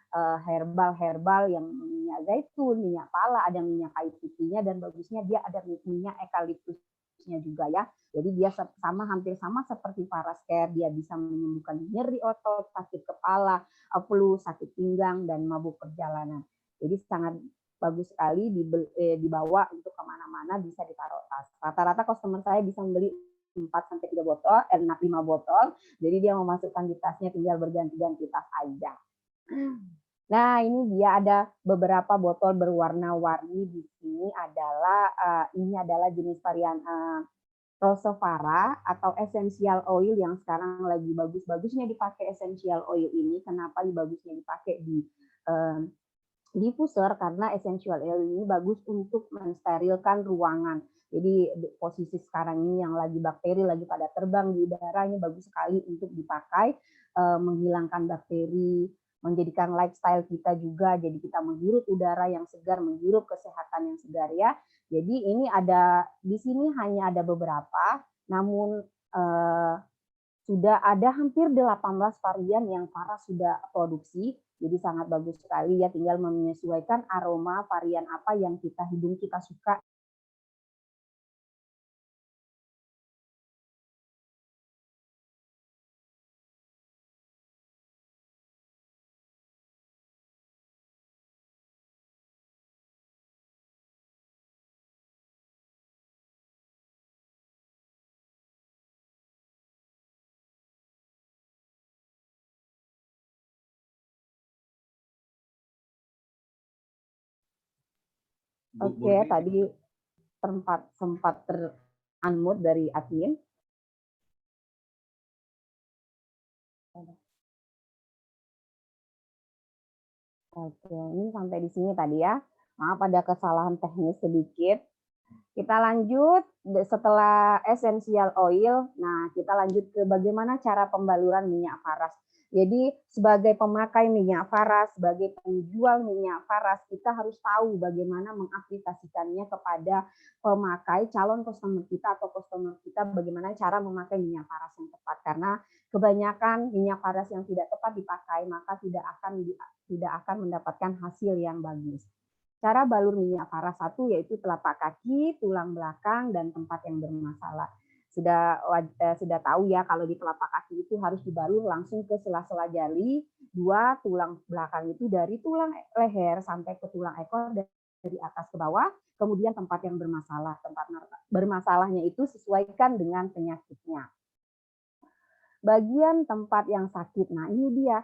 herbal yang minyak zaitun, minyak pala, ada minyak kayu putihnya, dan bagusnya dia ada minyak eukaliptusnya juga ya. Jadi dia hampir sama seperti Faras Care, dia bisa menyembuhkan nyeri otot, sakit kepala, flu, sakit pinggang, dan mabuk perjalanan. Jadi sangat bagus sekali dibawa untuk kemana-mana, bisa ditaruh tas. Rata-rata customer saya bisa membeli 4-3 botol, 5 botol, jadi dia memasukkan di tasnya tinggal berganti-ganti tas aja. Nah, ini dia ada beberapa botol berwarna-warni di sini ini adalah jenis varian Rosovara atau essential oil yang sekarang lagi bagus-bagusnya dipakai essential oil ini. Kenapa bagusnya dipakai di diffuser? Karena essential oil ini bagus untuk mensterilkan ruangan. Jadi posisi sekarang ini yang lagi bakteri lagi pada terbang di udara, ini bagus sekali untuk dipakai, menghilangkan bakteri, menjadikan lifestyle kita juga, jadi kita menghirup udara yang segar, menghirup kesehatan yang segar ya. Jadi ini di sini hanya ada beberapa, namun sudah ada hampir 18 varian yang Faras sudah produksi, jadi sangat bagus sekali ya, tinggal menyesuaikan aroma varian apa yang hidung kita suka. Oke, tadi sempat ter-unmute dari admin. Oke, ini sampai di sini tadi ya. Maaf ada kesalahan teknis sedikit. Kita lanjut setelah essential oil. Nah, kita lanjut ke bagaimana cara pembaluran minyak Faras. Jadi sebagai pemakai minyak Faras, sebagai penjual minyak Faras, kita harus tahu bagaimana mengaplikasikannya kepada pemakai calon customer kita atau customer kita, bagaimana cara memakai minyak Faras yang tepat. Karena kebanyakan minyak Faras yang tidak tepat dipakai, maka tidak akan mendapatkan hasil yang bagus. Cara balur minyak Faras 1 yaitu telapak kaki, tulang belakang, dan tempat yang bermasalah. Sudah tahu ya kalau di telapak kaki itu harus dibalur langsung ke sela-sela jari, 2 tulang belakang itu dari tulang leher sampai ke tulang ekor dari atas ke bawah, kemudian tempat yang bermasalah. Tempat bermasalahnya itu sesuaikan dengan penyakitnya. Bagian tempat yang sakit, nah ini dia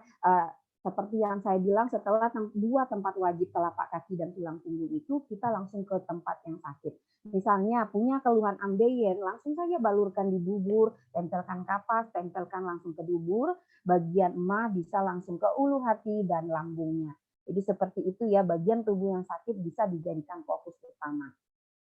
seperti yang saya bilang, setelah 2 tempat wajib telapak kaki dan tulang punggung itu, kita langsung ke tempat yang sakit. Misalnya punya keluhan ambeien, langsung saja balurkan di bubur, tempelkan kapas, tempelkan langsung ke dubur, bagian emah bisa langsung ke ulu hati dan lambungnya. Jadi seperti itu ya, bagian tubuh yang sakit bisa dijadikan fokus utama.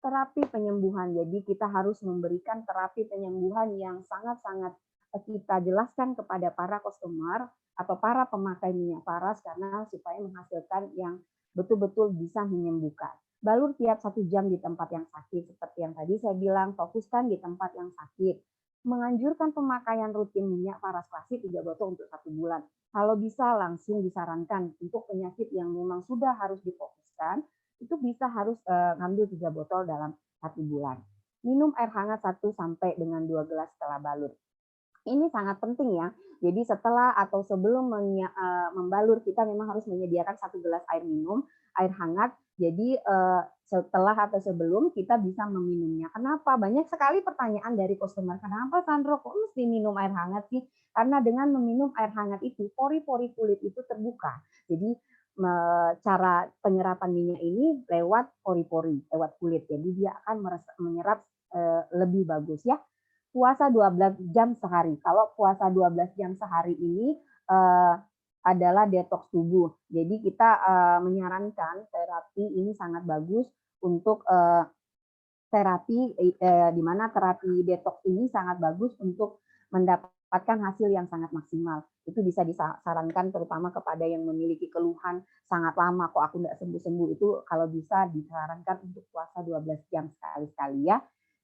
Terapi penyembuhan, jadi kita harus memberikan terapi penyembuhan yang sangat-sangat kita jelaskan kepada para customer atau para pemakai minyak Faras karena supaya menghasilkan yang betul-betul bisa menyembuhkan. Balur tiap 1 jam di tempat yang sakit, seperti yang tadi saya bilang, fokuskan di tempat yang sakit. Menganjurkan pemakaian rutin minyak Faras klasik 3 botol untuk 1 bulan. Kalau bisa langsung disarankan untuk penyakit yang memang sudah harus difokuskan, itu bisa harus ngambil 3 botol dalam 1 bulan. Minum air hangat 1 sampai dengan 2 gelas setelah balur. Ini sangat penting ya. Jadi setelah atau sebelum membalur, kita memang harus menyediakan 1 gelas air minum, air hangat. Jadi setelah atau sebelum kita bisa meminumnya. Kenapa? Banyak sekali pertanyaan dari customer. Kenapa Sandro kok mesti minum air hangat sih? Karena dengan meminum air hangat itu, pori-pori kulit itu terbuka. Jadi cara penyerapan minyak ini lewat pori-pori, lewat kulit. Jadi dia akan menyerap lebih bagus ya. Puasa 12 jam sehari. Kalau puasa 12 jam sehari ini adalah detoks tubuh. Jadi kita menyarankan terapi ini sangat bagus untuk terapi di mana terapi detoks ini sangat bagus untuk mendapatkan hasil yang sangat maksimal. Itu bisa disarankan terutama kepada yang memiliki keluhan sangat lama kok aku nggak sembuh-sembuh, itu kalau bisa disarankan untuk puasa 12 jam sekali-sekali ya.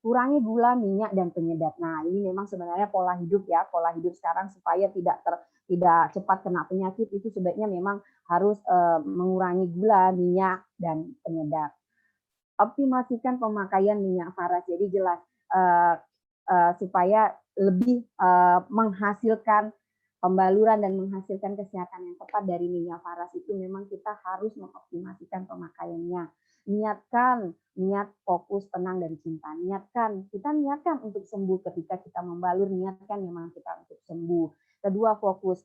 Kurangi gula, minyak, dan penyedap. Nah, ini memang sebenarnya pola hidup ya, pola hidup sekarang supaya tidak cepat kena penyakit itu sebaiknya memang harus mengurangi gula, minyak, dan penyedap. Optimasikan pemakaian minyak Faras. Jadi jelas supaya lebih menghasilkan pembaluran dan menghasilkan kesehatan yang tepat dari minyak faras itu memang kita harus mengoptimasikan pemakaiannya. Niat fokus, tenang, dan cinta. Kita niatkan untuk sembuh ketika kita membalur, niatkan memang kita untuk sembuh. Kedua, fokus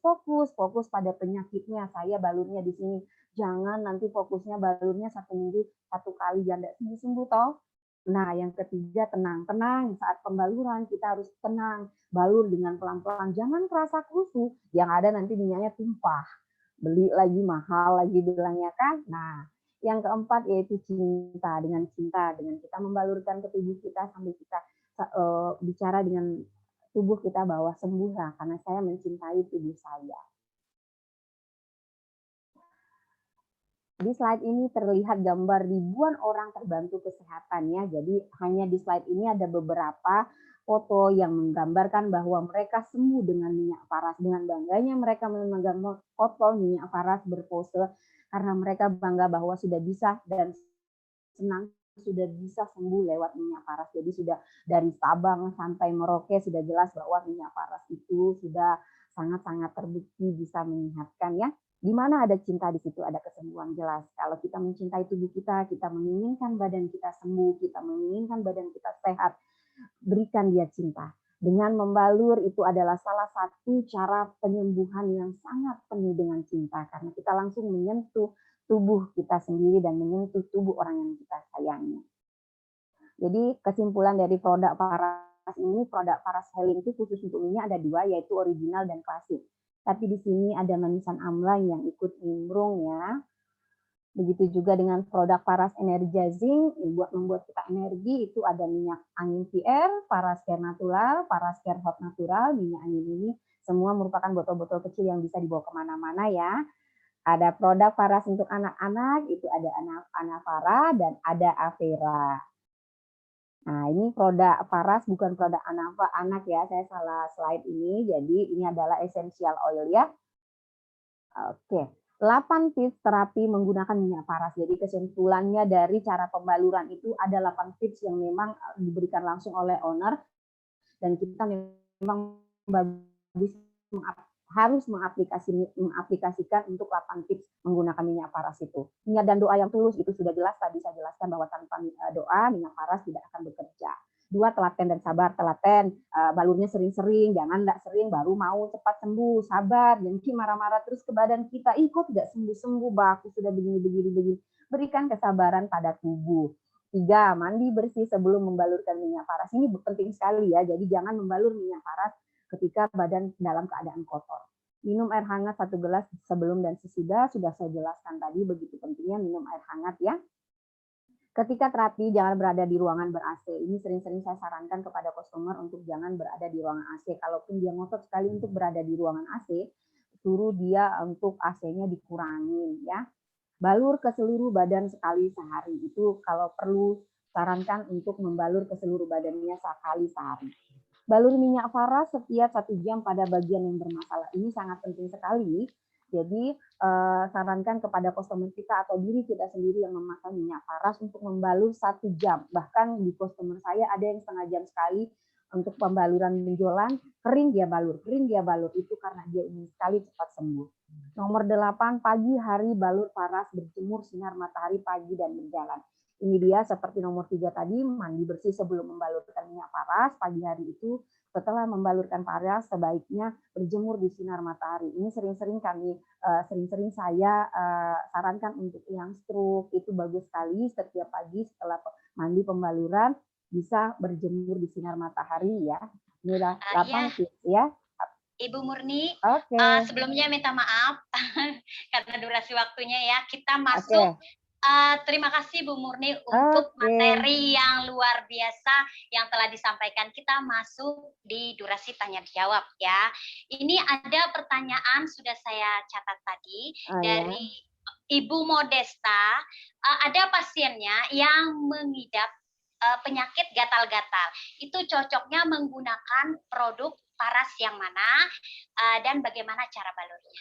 pada penyakitnya. Saya balurnya di sini. Jangan nanti fokusnya balurnya 1 minggu 1 kali, janda sembuh toh. Nah, yang ketiga, tenang. Saat pembaluran kita harus tenang. Balur dengan pelan-pelan. Jangan kerasa kusut. Yang ada nanti minyaknya tumpah. Beli lagi mahal lagi bilangnya kan. Nah, yang keempat yaitu cinta. Dengan kita membalurkan ke tubuh kita sambil kita bicara dengan tubuh kita bahwa sembuhlah karena saya mencintai tubuh saya. Di slide ini terlihat gambar ribuan orang terbantu kesehatannya. Jadi hanya di slide ini ada beberapa foto yang menggambarkan bahwa mereka sembuh dengan minyak faras. Dengan bangganya mereka memegang botol minyak faras berpose karena mereka bangga bahwa sudah bisa dan senang sudah bisa sembuh lewat minyak faras. Jadi sudah dari Sabang sampai Merauke sudah jelas bahwa minyak faras itu sudah sangat-sangat terbukti bisa menyehatkan ya. Di mana ada cinta di situ ada kesembuhan jelas. Kalau kita mencintai tubuh kita menginginkan badan kita sembuh, kita menginginkan badan kita sehat, berikan dia cinta. Dengan membalur itu adalah salah satu cara penyembuhan yang sangat penuh dengan cinta karena kita langsung menyentuh tubuh kita sendiri dan menyentuh tubuh orang yang kita sayangi. Jadi kesimpulan dari produk Faras ini, produk Faras Healing itu khusus untuk minyak ada 2, yaitu original dan klasik. Tapi di sini ada manisan amla yang ikut nimbrung ya. Begitu juga dengan produk Faras Energizing, buat membuat kita energi itu ada minyak angin PR, Faras Care Natural, Faras Care Hot Natural, minyak angin ini semua merupakan botol-botol kecil yang bisa dibawa kemana-mana ya. Ada produk Faras untuk anak-anak, itu ada Anafara dan ada Avera. Nah, ini produk Faras bukan produk anak ya, saya salah slide ini. Jadi ini adalah essential oil ya. Oke, 8 tips terapi menggunakan minyak faras. Jadi kesimpulannya dari cara pembaluran itu ada 8 tips yang memang diberikan langsung oleh owner dan kita memang harus mengaplikasikan untuk 8 tips menggunakan minyak faras itu. Niat dan doa yang tulus itu sudah jelas tadi saya jelaskan bahwa tanpa doa minyak faras tidak akan bekerja. 2, telaten dan sabar. Telaten, balurnya sering-sering, jangan enggak sering baru mau cepat sembuh. Sabar, jangan marah-marah terus ke badan kita. Kok tidak sembuh-sembuh, aku sudah begini. Berikan kesabaran pada tubuh. 3, mandi bersih sebelum membalurkan minyak faras. Ini penting sekali ya, jadi jangan membalur minyak faras ketika badan dalam keadaan kotor. Minum air hangat 1 gelas sebelum dan sesudah, sudah saya jelaskan tadi begitu pentingnya minum air hangat ya. Ketika terapi jangan berada di ruangan ber-AC. Ini sering-sering saya sarankan kepada customer untuk jangan berada di ruangan AC. Kalaupun dia ngotot sekali untuk berada di ruangan AC, suruh dia untuk AC-nya dikurangin ya. Balur ke seluruh badan sekali sehari. Itu kalau perlu sarankan untuk membalur ke seluruh badannya sekali sehari. Balur minyak faras setiap 1 jam pada bagian yang bermasalah. Ini sangat penting sekali. Jadi sarankan kepada customer kita atau diri kita sendiri yang memakai minyak faras untuk membalur 1 jam. Bahkan di customer saya ada yang setengah jam sekali untuk pembaluran benjolan, kering dia balur. Itu karena dia ingin sekali cepat sembuh. Nomor 8, pagi hari balur faras berjemur sinar matahari pagi dan berjalan. Ini dia seperti nomor 3 tadi, mandi bersih sebelum membalurkan minyak faras. Pagi hari itu setelah membalurkan faras sebaiknya berjemur di sinar matahari. Ini sering-sering saya sarankan untuk yang stroke, itu bagus sekali setiap pagi setelah mandi pembaluran bisa berjemur di sinar matahari ya. Ini udah 8 tips ya. Ibu Murni, Oke. sebelumnya minta maaf karena durasi waktunya ya. Kita masuk. Terima kasih Bu Murni untuk materi yang luar biasa yang telah disampaikan. Kita masuk di durasi tanya jawab ya. Ini ada pertanyaan sudah saya catat tadi dari Ibu Modesta. Ada pasiennya yang mengidap penyakit gatal-gatal. Itu cocoknya menggunakan produk Faras yang mana dan bagaimana cara balurnya?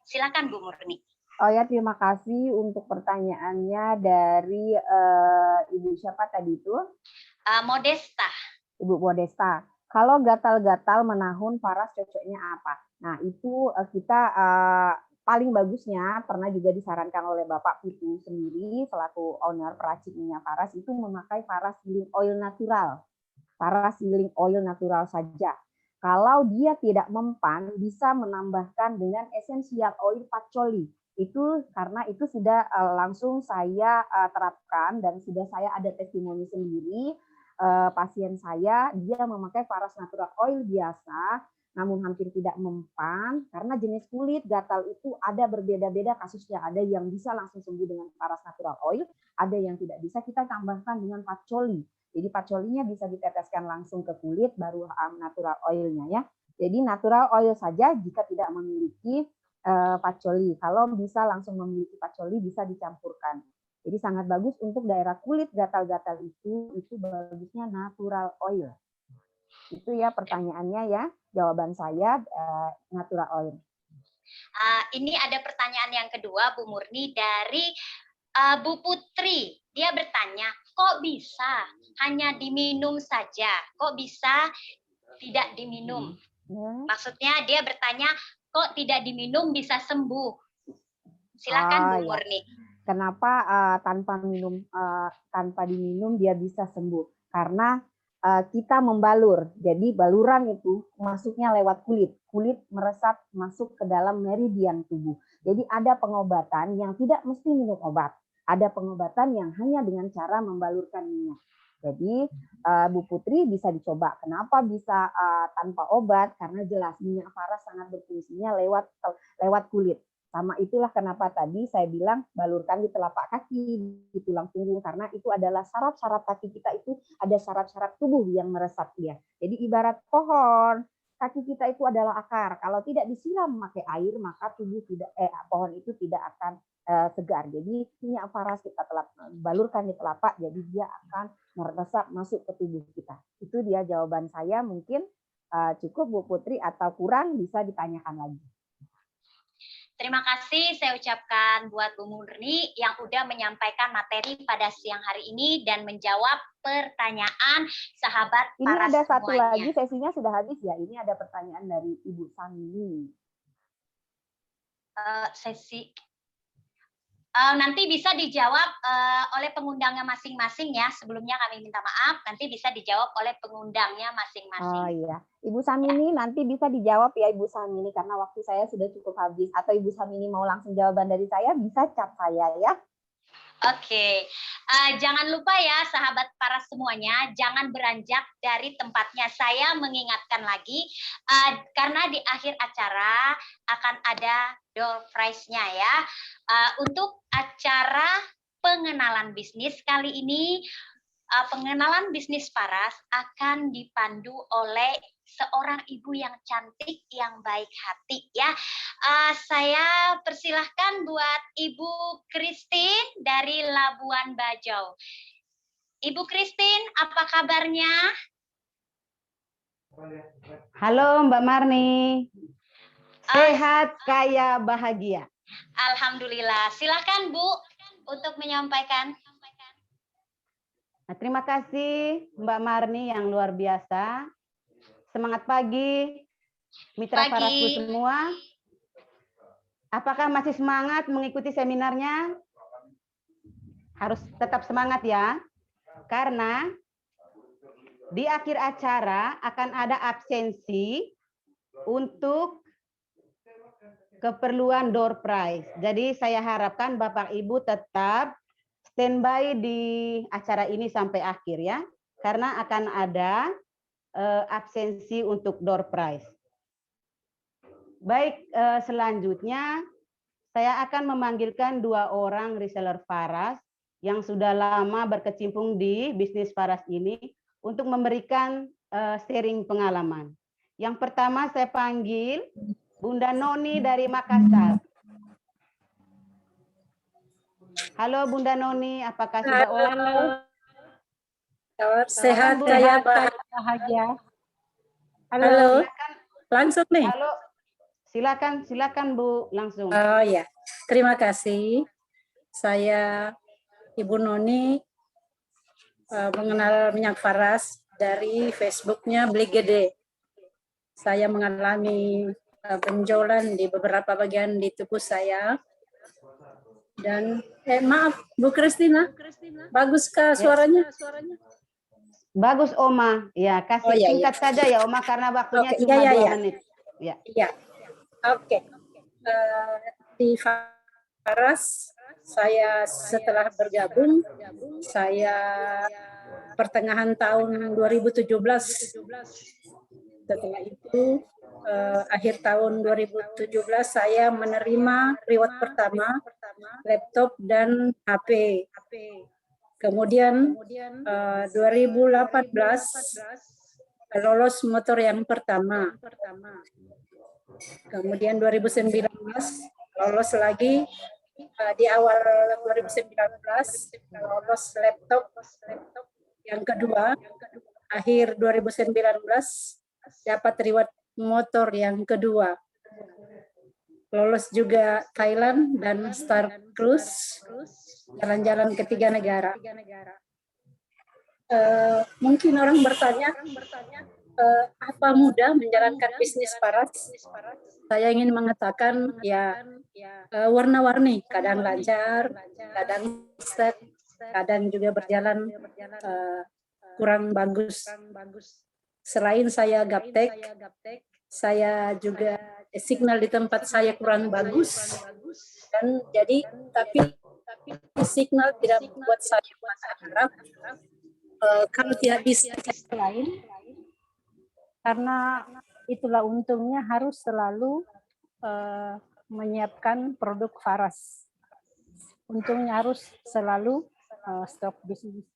Silakan Bu Murni. Oh ya, terima kasih untuk pertanyaannya dari Ibu siapa tadi itu? Modesta. Ibu Modesta. Kalau gatal-gatal menahun, Faras cocoknya apa? Nah, itu kita paling bagusnya pernah juga disarankan oleh Bapak Putu sendiri selaku owner peracik minyak paras itu memakai paras healing oil natural. Paras healing oil natural saja. Kalau dia tidak mempan, bisa menambahkan dengan essential oil patchouli. Itu karena itu sudah langsung saya terapkan dan sudah saya ada testimoni sendiri. Pasien saya dia memakai paras natural oil biasa, namun hampir tidak mempan karena jenis kulit gatal itu ada berbeda-beda kasusnya. Ada yang bisa langsung sembuh dengan paras natural oil, ada yang tidak bisa. Kita tambahkan dengan patchouli. Jadi patchouli-nya bisa diteteskan langsung ke kulit baru natural oil-nya ya. Jadi natural oil saja jika tidak memiliki patchouli. Kalau bisa langsung memiliki patchouli bisa dicampurkan. Jadi sangat bagus untuk daerah kulit gatal-gatal itu bagusnya natural oil. Itu ya pertanyaannya ya. Jawaban saya natural oil. Ini ada pertanyaan yang kedua Bu Murni dari Bu Putri. Dia bertanya, kok bisa hanya diminum saja? Kok bisa tidak diminum? Maksudnya dia bertanya, kok tidak diminum bisa sembuh? Silakan Bu Murni. Kenapa tanpa diminum dia bisa sembuh? Karena kita membalur. Jadi baluran itu masuknya lewat kulit. Kulit meresap masuk ke dalam meridian tubuh. Jadi ada pengobatan yang tidak mesti minum obat. Ada pengobatan yang hanya dengan cara membalurkan minyak. Jadi Bu Putri bisa dicoba. Kenapa bisa tanpa obat? Karena jelas minyak paras sangat berfungsinya lewat kulit. Sama itulah kenapa tadi saya bilang balurkan di telapak kaki, di tulang punggung, karena itu adalah saraf-saraf kaki kita itu ada saraf-saraf tubuh yang meresap dia. Jadi ibarat pohon, kaki kita itu adalah akar. Kalau tidak disiram pakai air, maka pohon itu tidak akan segar. Jadi minyak paras kita balurkan di telapak, jadi dia akan meresap masuk ke tubuh kita. Itu dia jawaban saya. Mungkin cukup Bu Putri atau kurang bisa ditanyakan lagi. Terima kasih saya ucapkan buat Bu Murni yang udah menyampaikan materi pada siang hari ini dan menjawab pertanyaan sahabat ini paras ada satu semuanya. lagi, sesinya sudah habis ya. Ini ada pertanyaan dari Ibu Samini. Nanti bisa dijawab oleh pengundangnya masing-masing ya. Sebelumnya kami minta maaf, nanti bisa dijawab oleh pengundangnya masing-masing. Oh iya, Ibu Samini nanti bisa dijawab ya Ibu Samini karena waktu saya sudah cukup habis. Atau Ibu Samini mau langsung jawaban dari saya, bisa chat saya ya. Oke, jangan lupa ya sahabat paras semuanya, jangan beranjak dari tempatnya. Saya mengingatkan lagi, karena di akhir acara akan ada door prize-nya ya. Untuk acara pengenalan bisnis kali ini, pengenalan bisnis paras akan dipandu oleh seorang ibu yang cantik, yang baik hati ya. Saya persilahkan buat Ibu Christine dari Labuan Bajo. Ibu Christine, apa kabarnya? Halo Mbak Marni. Sehat, kaya, bahagia. Alhamdulillah. Silakan Bu untuk menyampaikan. Nah, terima kasih Mbak Marni yang luar biasa. Semangat pagi, mitra parasku semua. Apakah masih semangat mengikuti seminarnya? Harus tetap semangat ya. Karena di akhir acara akan ada absensi untuk keperluan door prize. Jadi saya harapkan Bapak Ibu tetap standby di acara ini sampai akhir ya. Karena akan ada absensi untuk door prize. Baik, selanjutnya saya akan memanggilkan 2 orang reseller paras yang sudah lama berkecimpung di bisnis paras ini untuk memberikan sharing pengalaman. Yang pertama saya panggil Bunda Noni dari Makassar. Halo Bunda Noni, apakah sudah on? Sehat, kaya, bahagia. Halo. Langsung nih. Halo. Silakan Bu, langsung. Oh ya, terima kasih. Saya Ibu Noni mengenal minyak paras dari Facebooknya Beli Gede. Saya mengalami benjolan di beberapa bagian di tubuh saya. Dan maaf Bu Kristina, baguskah suaranya? Bagus Oma, ya kasih iya, singkat saja ya Oma karena waktunya Oke, cuma iya, 2 iya. menit. Ya. Iya, oke. Di Faras, saya setelah bergabung, saya pertengahan tahun 2017. Setelah itu, akhir tahun 2017 saya menerima reward pertama, laptop dan HP. Kemudian 2018 lolos motor yang pertama. Kemudian 2019 lolos lagi, di awal 2019 lolos laptop yang kedua. Akhir 2019 dapat reward motor yang kedua. Lolos juga Thailand dan Star Cruise, jalan-jalan ke 3 negara. Mungkin orang bertanya, apa mudah menjalankan bisnis Faras? Saya ingin mengatakan ya warna-warni, kadang lancar, kadang stuck, kadang juga berjalan kurang bagus. Selain saya gaptek, saya juga signal di tempat saya kurang bagus, dan jadi tapi signal tidak membuat saya berharap kalau tidak bisa lain, karena itulah untungnya harus selalu menyiapkan produk Faras. Untungnya harus selalu stok bisnis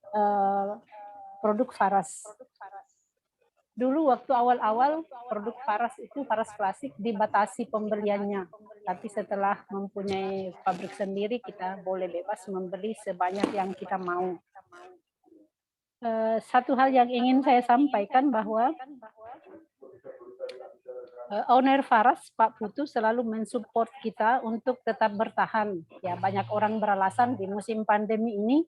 produk Faras. Dulu waktu awal-awal produk Faras itu Faras klasik dibatasi pembeliannya, tapi setelah mempunyai pabrik sendiri kita boleh bebas membeli sebanyak yang kita mau. Satu hal yang ingin saya sampaikan bahwa owner Faras Pak Putu selalu mensupport kita untuk tetap bertahan. Ya, banyak orang beralasan di musim pandemi ini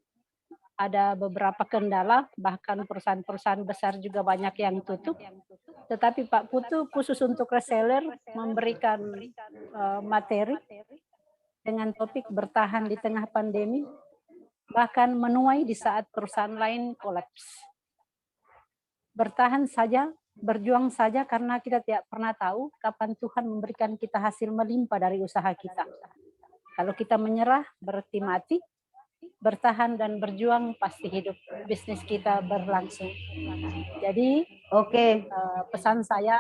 ada beberapa kendala, bahkan perusahaan-perusahaan besar juga banyak yang tutup. Tetapi Pak Putu khusus untuk reseller memberikan materi dengan topik bertahan di tengah pandemi, bahkan menuai di saat perusahaan lain kolaps. Bertahan saja, berjuang saja, karena kita tidak pernah tahu kapan Tuhan memberikan kita hasil melimpah dari usaha kita. Kalau kita menyerah berarti mati. Bertahan dan berjuang pasti hidup bisnis kita berlangsung. Jadi pesan saya,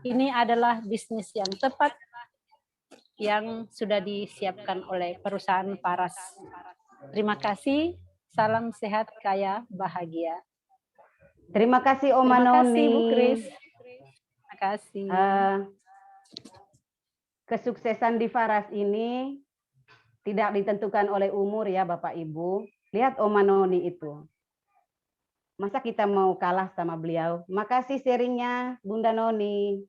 ini adalah bisnis yang tepat yang sudah disiapkan oleh perusahaan Faras. Terima kasih, salam sehat, kaya, bahagia. Terima kasih Oma Noni. Terima kasih Bu Kris. Terima kasih. Kesuksesan di Faras ini tidak ditentukan oleh umur ya Bapak Ibu. Lihat Oma Noni itu. Masa kita mau kalah sama beliau? Makasih sharingnya Bunda Noni.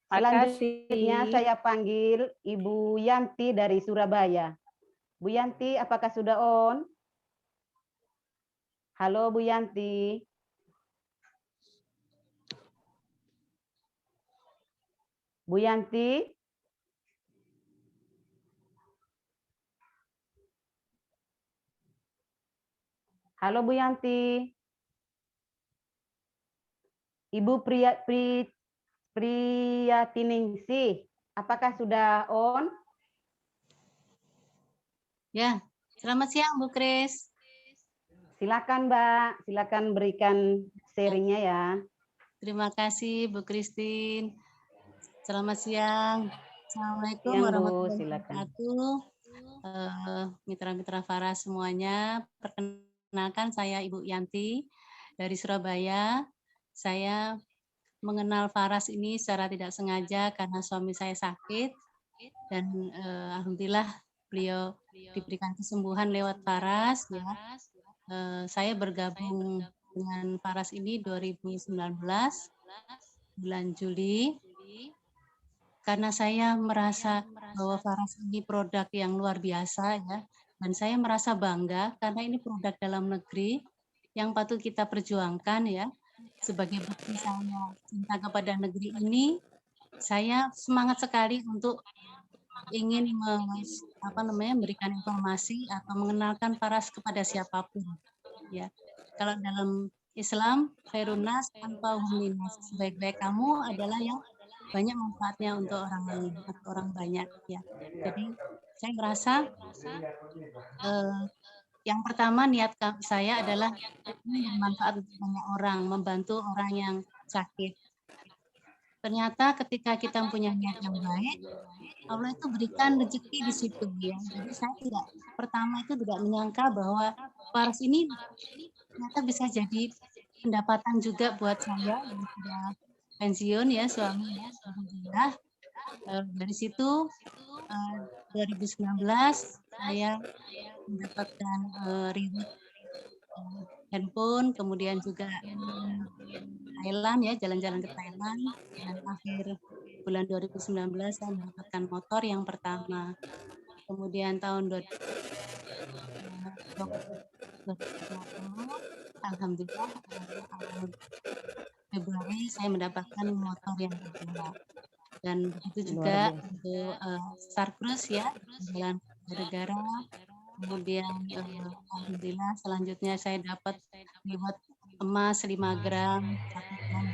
Selanjutnya saya panggil Ibu Yanti dari Surabaya. Bu Yanti, apakah sudah on? Halo Bu Yanti. Bu Yanti. Halo Bu Yanti. Ibu Priyatiningsih, apakah sudah on? Ya, selamat siang Bu Kris. Silakan Mbak, silakan berikan sharingnya ya. Terima kasih Bu Kristin. Selamat siang. Assalamualaikum Siang, Bu, warahmatullahi silakan. wabarakatuh. Mitra-mitra Faras semuanya, perkenalkan saya Ibu Yanti dari Surabaya. Saya mengenal Faras ini secara tidak sengaja karena suami saya sakit, dan alhamdulillah beliau diberikan kesembuhan lewat Faras. Ya. Saya bergabung dengan Faras ini 2019 bulan Juli, karena saya merasa bahwa Faras ini produk yang luar biasa ya, dan saya merasa bangga karena ini produk dalam negeri yang patut kita perjuangkan ya. Sebagai bukti saya cinta kepada negeri ini, saya semangat sekali untuk ingin memberikan informasi atau mengenalkan Faras kepada siapapun. Ya, kalau dalam Islam, khairun nas anfa'uhum linnas, sebaik-baik kamu adalah yang banyak manfaatnya untuk orang lain atau orang banyak. Ya, jadi saya merasa yang pertama niat saya adalah bermanfaat untuk banyak orang, membantu orang yang sakit. Ternyata ketika kita punya niat yang baik, Allah itu berikan rezeki di situ ya. Jadi saya pertama itu tidak menyangka bahwa Faras ini ternyata bisa jadi pendapatan juga buat saya yang sudah pensiun ya, suami ya, alhamdulillah. Dari situ 2019 saya mendapatkan reward handphone, kemudian juga Thailand ya, jalan-jalan ke Thailand, dan akhir bulan 2019 saya mendapatkan motor yang pertama. Kemudian tahun 2020 alhamdulillah Februari saya mendapatkan motor yang kedua. Dan begitu juga untuk Star Cruise ya, jalan negara. Kemudian alhamdulillah selanjutnya saya dapat reward emas 5 gram, 1 gram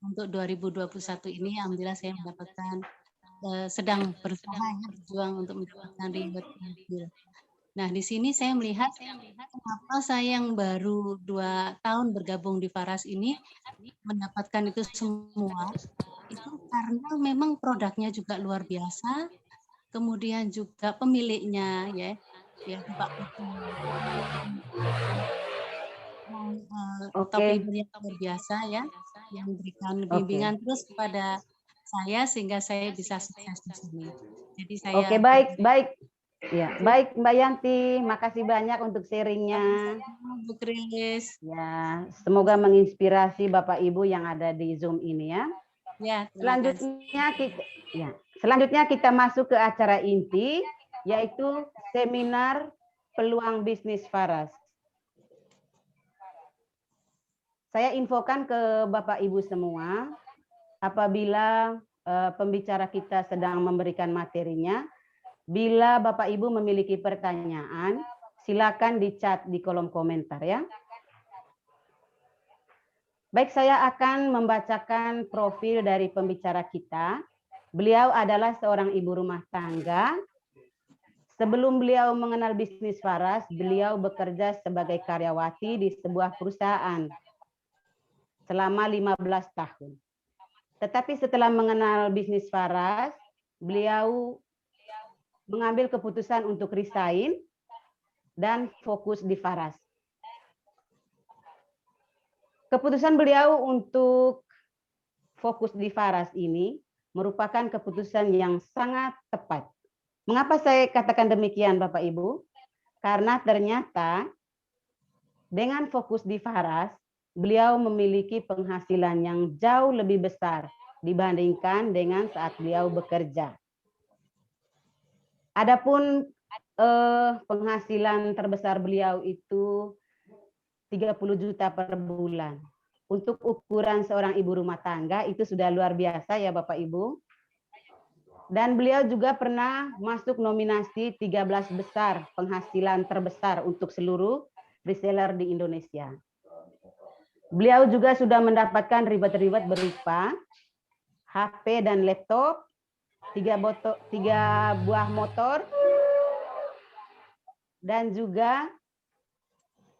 untuk 2021 ini alhamdulillah saya mendapatkan sedang berusaha ya, berjuang untuk mendapatkan reward mobil. Nah, di sini saya melihat kenapa saya yang baru 2 tahun bergabung di Faras ini mendapatkan itu semua, itu karena memang produknya juga luar biasa, kemudian juga pemiliknya ya Pak Putu. Top leader yang luar biasa ya, yang memberikan bimbingan terus kepada saya sehingga saya bisa sukses di sini. Jadi saya baik. Ya, baik Mbak Yanti, makasih banyak untuk sharingnya. Bu Kris. Ya, semoga menginspirasi Bapak Ibu yang ada di Zoom ini ya. Ya, selanjutnya kita masuk ke acara inti, yaitu seminar peluang bisnis Faras. Saya infokan ke Bapak Ibu semua, apabila pembicara kita sedang memberikan materinya, bila Bapak Ibu memiliki pertanyaan, silakan di-chat di kolom komentar ya. Baik, saya akan membacakan profil dari pembicara kita. Beliau adalah seorang ibu rumah tangga. Sebelum beliau mengenal bisnis Faras, beliau bekerja sebagai karyawati di sebuah perusahaan selama 15 tahun. Tetapi setelah mengenal bisnis Faras, beliau mengambil keputusan untuk resign dan fokus di Faras. Keputusan beliau untuk fokus di Faras ini merupakan keputusan yang sangat tepat. Mengapa saya katakan demikian Bapak Ibu? Karena ternyata dengan fokus di Faras, beliau memiliki penghasilan yang jauh lebih besar dibandingkan dengan saat beliau bekerja. Adapun penghasilan terbesar beliau itu 30 juta per bulan. Untuk ukuran seorang ibu rumah tangga itu sudah luar biasa ya Bapak Ibu. Dan beliau juga pernah masuk nominasi 13 besar penghasilan terbesar untuk seluruh reseller di Indonesia. Beliau juga sudah mendapatkan reward-reward berupa HP dan laptop, 3 buah motor, dan juga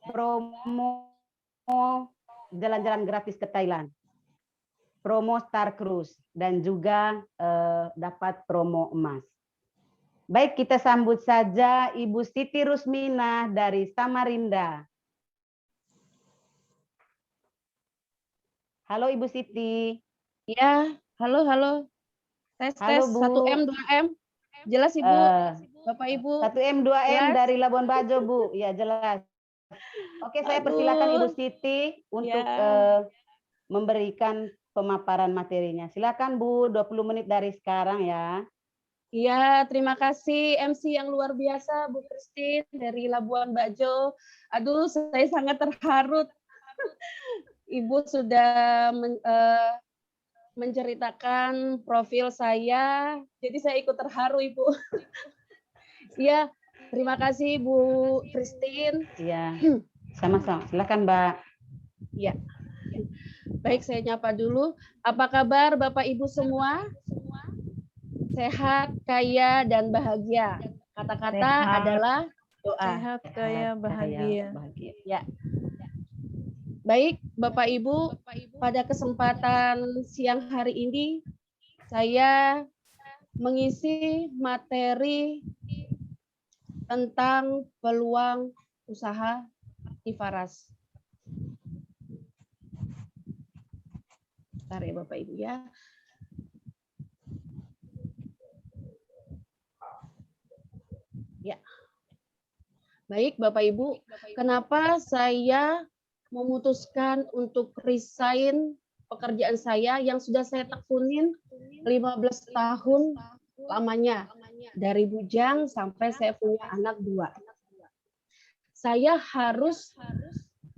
promo jalan-jalan gratis ke Thailand, promo Star Cruise, dan juga dapat promo emas. Baik, kita sambut saja Ibu Siti Rusmina dari Samarinda. Halo Ibu Siti. Ya, halo. Tes, Halo, Bu. 1M, 2M. Jelas Ibu, Bapak Ibu. 1M, 2M jelas? dari Labuan Bajo, Bu. Ya, jelas. Oke, saya persilakan Ibu Siti untuk memberikan pemaparan materinya. Silakan Bu, 20 menit dari sekarang ya. Iya, terima kasih MC yang luar biasa Bu Christine dari Labuan Bajo. Aduh, saya sangat terharu Ibu sudah menceritakan profil saya, jadi saya ikut terharu, Ibu. Iya, terima kasih Bu Christine. Iya, sama-sama. Silakan, Mbak. Ya. Baik, saya nyapa dulu. Apa kabar Bapak Ibu semua? Sehat, kaya, dan bahagia. Kata-kata Sehat. adalah doa. Sehat, kaya, bahagia. Ya. Baik, Bapak Ibu, pada kesempatan siang hari ini saya mengisi materi tentang peluang usaha di Faras. Bentar ya Bapak Ibu ya. Ya. Baik Bapak Ibu, kenapa saya memutuskan untuk resign pekerjaan saya yang sudah saya tekunin 15 tahun lamanya, dari bujang sampai saya punya anak 2. Saya harus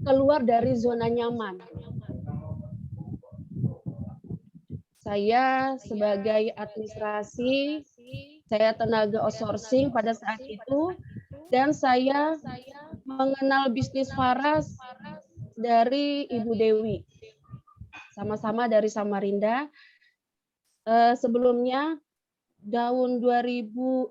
keluar dari zona nyaman. Saya sebagai administrasi, saya tenaga outsourcing pada saat itu, dan saya mengenal bisnis Faras dari Ibu Dewi, sama-sama dari Samarinda. Sebelumnya tahun 2000,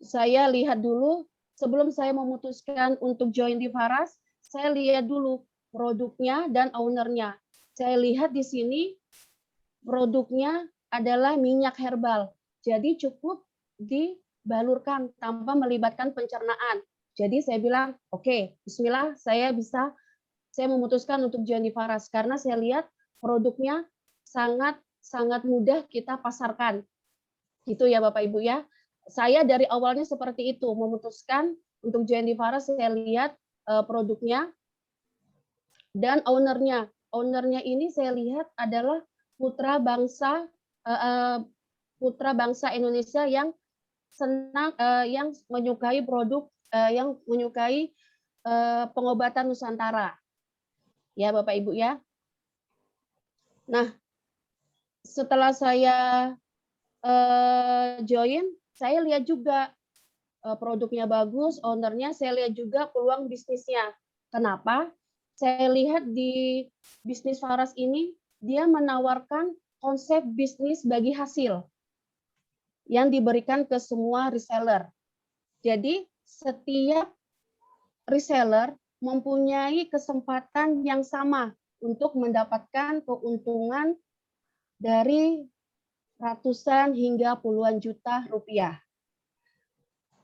saya lihat dulu sebelum saya memutuskan untuk join di Faras, saya lihat dulu produknya dan ownernya. Saya lihat di sini produknya adalah minyak herbal, jadi cukup dibalurkan tanpa melibatkan pencernaan. Jadi saya bilang, oke, bismillah, saya memutuskan untuk join di Faras karena saya lihat produknya sangat mudah kita pasarkan. Gitu ya Bapak Ibu ya. Saya dari awalnya seperti itu, memutuskan untuk join di Faras, saya lihat produknya dan ownernya. Ownernya ini saya lihat adalah putra bangsa Indonesia yang senang, yang menyukai produk, yang menyukai pengobatan Nusantara. Ya Bapak Ibu ya. Nah, setelah saya join, saya lihat juga produknya bagus, ownernya, saya lihat juga peluang bisnisnya. Kenapa? Saya lihat di bisnis Faras ini, dia menawarkan konsep bisnis bagi hasil yang diberikan ke semua reseller. Jadi setiap reseller mempunyai kesempatan yang sama untuk mendapatkan keuntungan dari ratusan hingga puluhan juta rupiah.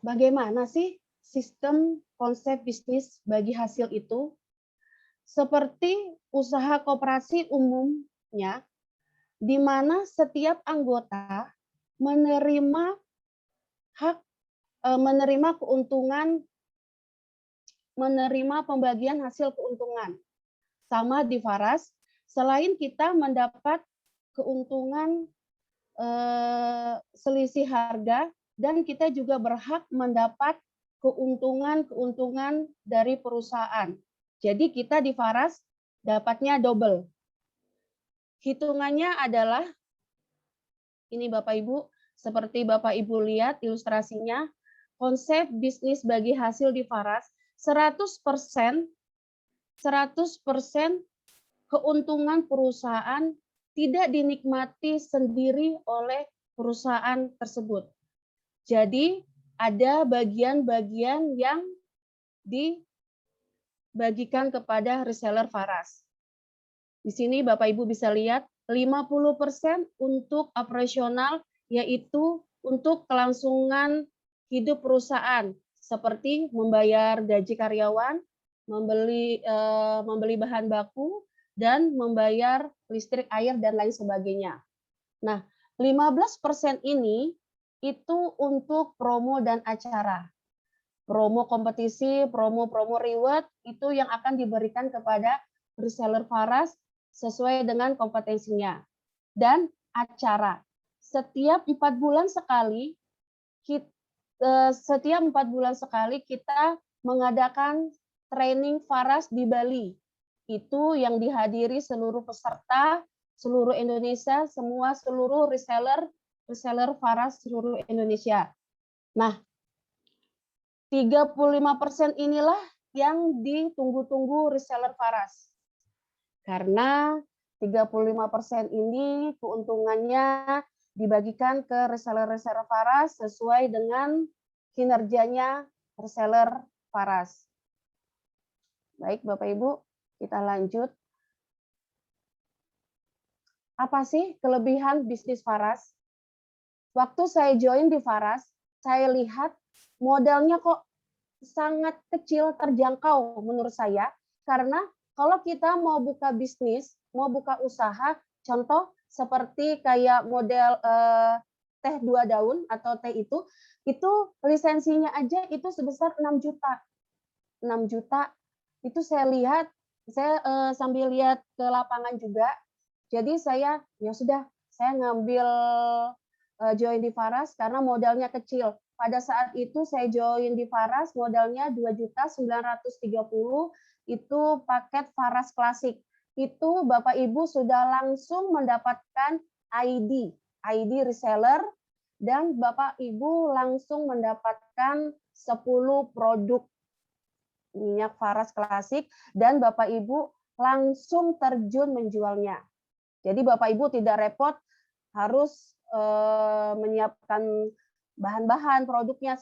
Bagaimana sih sistem konsep bisnis bagi hasil itu? Seperti usaha koperasi umumnya, di mana setiap anggota menerima keuntungan, menerima pembagian hasil keuntungan. Sama di Faras, selain kita mendapat keuntungan selisih harga, dan kita juga berhak mendapat keuntungan dari perusahaan. Jadi kita di Faras dapatnya double. Hitungannya adalah, ini Bapak Ibu, seperti Bapak Ibu lihat ilustrasinya, konsep bisnis bagi hasil di Faras 100% keuntungan perusahaan tidak dinikmati sendiri oleh perusahaan tersebut. Jadi ada bagian-bagian yang dibagikan kepada reseller Faras. Di sini Bapak Ibu bisa lihat 50% untuk operasional, yaitu untuk kelangsungan hidup perusahaan, seperti membayar gaji karyawan, membeli bahan baku, dan membayar listrik, air, dan lain sebagainya. Nah, 15% ini itu untuk promo dan acara. Promo kompetisi, promo reward, itu yang akan diberikan kepada reseller Faras sesuai dengan kompetensinya. Dan acara. Setiap 4 bulan sekali, kita mengadakan training Faras di Bali. Itu yang dihadiri seluruh peserta, seluruh Indonesia, seluruh reseller Faras seluruh Indonesia. Nah, 35% inilah yang ditunggu-tunggu reseller Faras. Karena 35% ini keuntungannya dibagikan ke reseller-reseller Faras sesuai dengan kinerjanya reseller Faras. Baik, Bapak Ibu, kita lanjut. Apa sih kelebihan bisnis Faras? Waktu saya join di Faras, saya lihat modalnya kok sangat kecil, terjangkau menurut saya. Karena kalau kita mau buka bisnis, mau buka usaha, contoh seperti kayak model teh 2 daun atau teh itu lisensinya aja itu sebesar 6 juta. 6 juta itu saya lihat, saya sambil lihat ke lapangan juga. Jadi saya ya sudah, saya ngambil join di Faras karena modalnya kecil. Pada saat itu saya join di Faras, modalnya 2.930.000, itu paket Faras klasik. Itu Bapak Ibu sudah langsung mendapatkan ID reseller, dan Bapak Ibu langsung mendapatkan 10 produk minyak Faras klasik, dan Bapak Ibu langsung terjun menjualnya. Jadi Bapak Ibu tidak repot harus menyiapkan bahan-bahan produknya,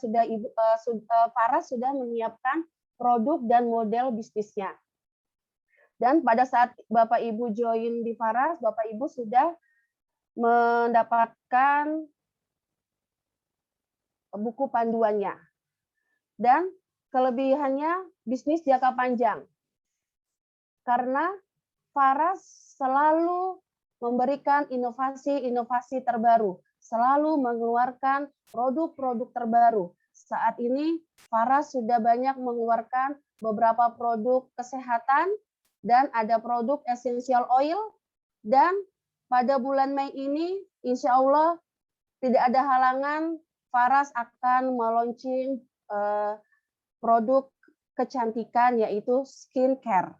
Faras sudah menyiapkan produk dan model bisnisnya. Dan pada saat Bapak Ibu join di Faras, Bapak Ibu sudah mendapatkan buku panduannya. Dan kelebihannya bisnis jangka panjang. Karena Faras selalu memberikan inovasi-inovasi terbaru, selalu mengeluarkan produk-produk terbaru. Saat ini Faras sudah banyak mengeluarkan beberapa produk kesehatan dan ada produk essential oil, dan pada bulan Mei ini insya Allah tidak ada halangan Faras akan meluncurkan produk kecantikan yaitu skincare.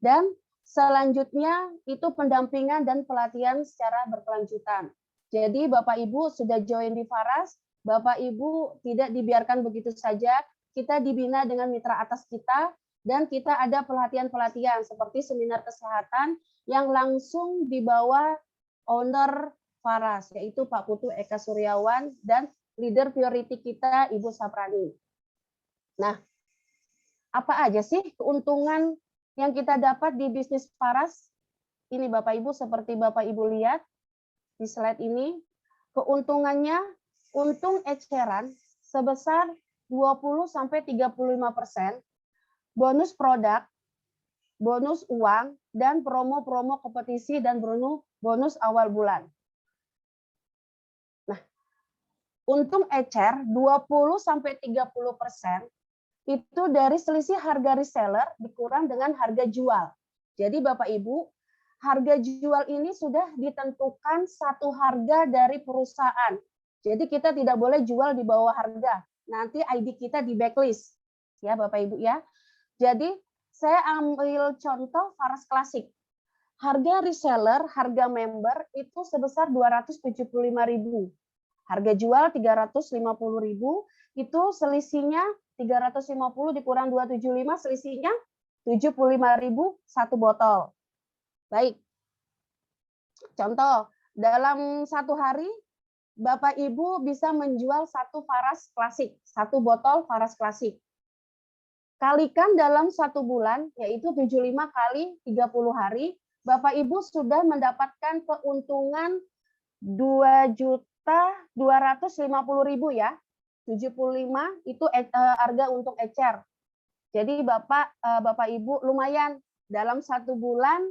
Dan selanjutnya itu pendampingan dan pelatihan secara berkelanjutan. Jadi Bapak Ibu sudah join di Faras, Bapak Ibu tidak dibiarkan begitu saja, kita dibina dengan mitra atas kita, dan kita ada pelatihan-pelatihan seperti seminar kesehatan yang langsung dibawa owner Faras, yaitu Pak Putu Eka Suryawan dan leader priority kita Ibu Saprani. Nah, apa aja sih keuntungan yang kita dapat di bisnis Faras? Ini Bapak Ibu, seperti Bapak Ibu lihat di slide ini, keuntungannya untung eceran sebesar 20-35%, bonus produk, bonus uang, dan promo-promo kompetisi dan bonus awal bulan. Nah, untung ecer 20-30% itu dari selisih harga reseller dikurang dengan harga jual. Jadi Bapak Ibu, harga jual ini sudah ditentukan satu harga dari perusahaan. Jadi kita tidak boleh jual di bawah harga. Nanti ID kita di backlist. Ya Bapak Ibu ya. Jadi saya ambil contoh Faras klasik. Harga reseller, harga member itu sebesar 275.000. Harga jual 350.000, itu selisihnya 350 dikurang 275, selisihnya 75.000 satu botol. Baik. Contoh, dalam satu hari Bapak Ibu bisa menjual satu Faras klasik, satu botol Faras klasik. Kalikan dalam satu bulan, yaitu 75 kali 30 hari, Bapak Ibu sudah mendapatkan keuntungan 2.250.000 ya. 75 itu harga untuk ecer. Jadi Bapak Ibu lumayan dalam satu bulan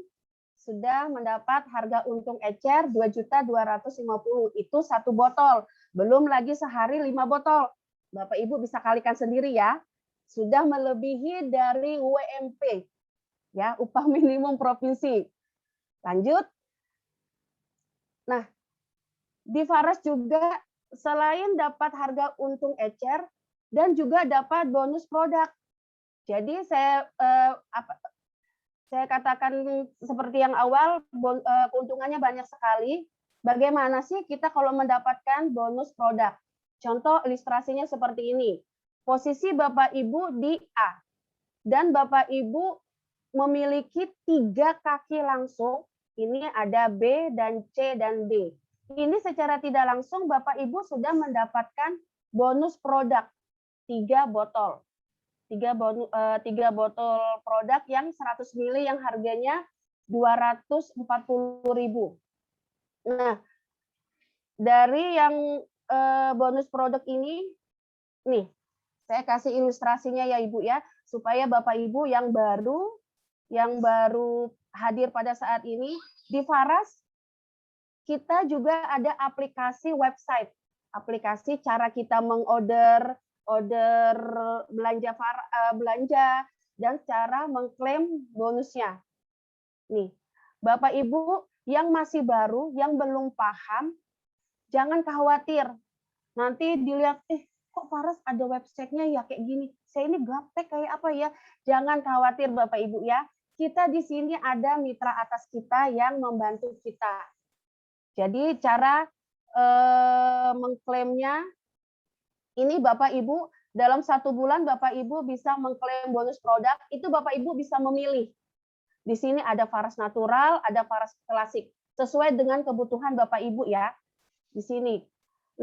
sudah mendapat harga untung ecer 2.250.000, itu satu botol. Belum lagi sehari 5 botol. Bapak Ibu bisa kalikan sendiri ya. Sudah melebihi dari UMP ya, upah minimum provinsi. Lanjut. Nah, di Faras juga selain dapat harga untung ecer dan juga dapat bonus produk. Jadi saya katakan seperti yang awal, keuntungannya banyak sekali. Bagaimana sih kita kalau mendapatkan bonus produk? Contoh ilustrasinya seperti ini. Posisi Bapak Ibu di A, dan Bapak Ibu memiliki 3 kaki langsung. Ini ada B dan C dan D. Ini secara tidak langsung Bapak Ibu sudah mendapatkan bonus produk 3 botol. 3 botol produk yang 100 ml yang harganya 240.000. Nah, dari yang bonus produk ini, nih, saya kasih ilustrasinya ya Ibu ya, supaya Bapak Ibu yang baru hadir pada saat ini, di Faras kita juga ada aplikasi website, aplikasi cara kita mengorder, belanja dan cara mengklaim bonusnya. Nih, Bapak Ibu yang masih baru, yang belum paham, jangan khawatir. Nanti dilihat, kok Faras ada websitenya ya kayak gini. Saya ini gaptek kayak apa ya? Jangan khawatir Bapak Ibu ya. Kita di sini ada mitra atas kita yang membantu kita. Jadi cara mengklaimnya, ini Bapak Ibu dalam 1 bulan Bapak Ibu bisa mengklaim bonus produk, itu Bapak Ibu bisa memilih. Di sini ada Faras natural, ada Faras klasik, sesuai dengan kebutuhan Bapak Ibu ya. Di sini.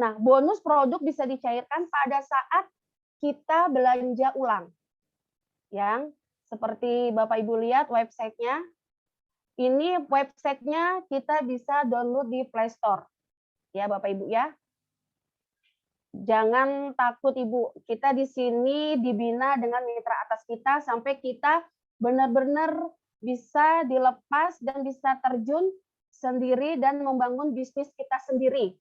Nah, bonus produk bisa dicairkan pada saat kita belanja ulang. Yang seperti Bapak Ibu lihat websitenya, ini websitenya kita bisa download di Play Store. Ya Bapak Ibu ya. Jangan takut Ibu, kita di sini dibina dengan mitra atas kita sampai kita benar-benar bisa dilepas dan bisa terjun sendiri dan membangun bisnis kita sendiri.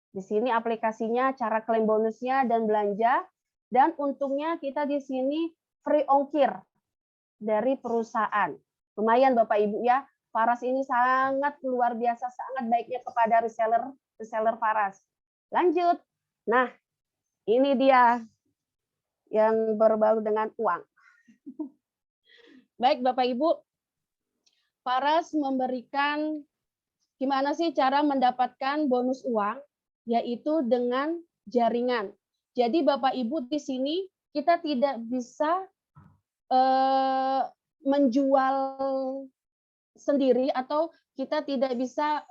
Di sini aplikasinya, cara klaim bonusnya dan belanja, dan untungnya kita di sini free ongkir dari perusahaan. Lumayan Bapak Ibu ya, Faras ini sangat luar biasa, sangat baiknya kepada reseller Faras. Lanjut. Nah, ini dia yang berbau dengan uang. Baik Bapak Ibu, Faras memberikan gimana sih cara mendapatkan bonus uang, yaitu dengan jaringan. Jadi Bapak Ibu di sini kita tidak bisa menjual sendiri atau kita tidak bisa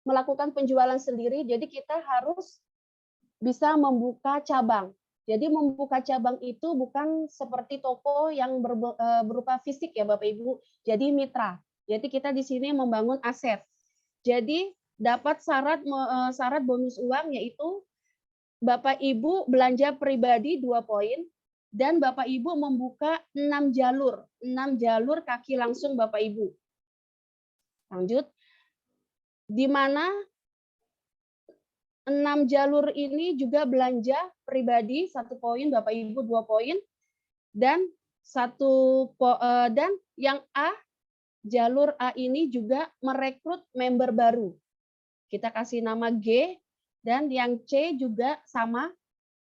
melakukan penjualan sendiri. Jadi kita harus bisa membuka cabang. Jadi membuka cabang itu bukan seperti toko yang berupa fisik ya Bapak Ibu. Jadi mitra. Jadi kita di sini membangun aset. Jadi dapat syarat bonus uang yaitu Bapak Ibu belanja pribadi 2 poin dan Bapak Ibu membuka 6 jalur kaki langsung Bapak Ibu. Lanjut. Di mana 6 jalur ini juga belanja pribadi 1 poin, Bapak Ibu 2 poin, dan dan yang A, jalur A ini juga merekrut member baru. Kita kasih nama G, dan yang C juga sama,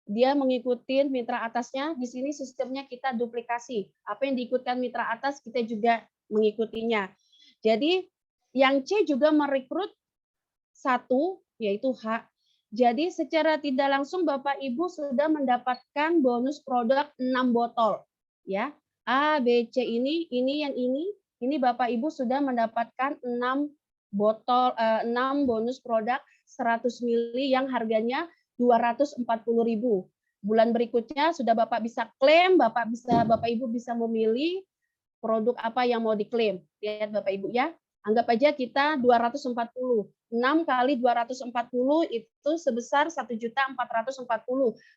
dia mengikuti mitra atasnya. Di sini sistemnya kita duplikasi. Apa yang diikutkan mitra atas kita juga mengikutinya. Jadi yang C juga merekrut 1, yaitu H. Jadi secara tidak langsung Bapak Ibu sudah mendapatkan bonus produk 6 botol. Ya, A, B, C ini yang ini Bapak Ibu sudah mendapatkan 6 botol 6 bonus produk 100 ml yang harganya 240.000. Bulan berikutnya sudah Bapak bisa klaim, Bapak Ibu bisa memilih produk apa yang mau diklaim. Lihat Bapak Ibu ya. Anggap aja kita 240. 6 kali 240 itu sebesar 1.440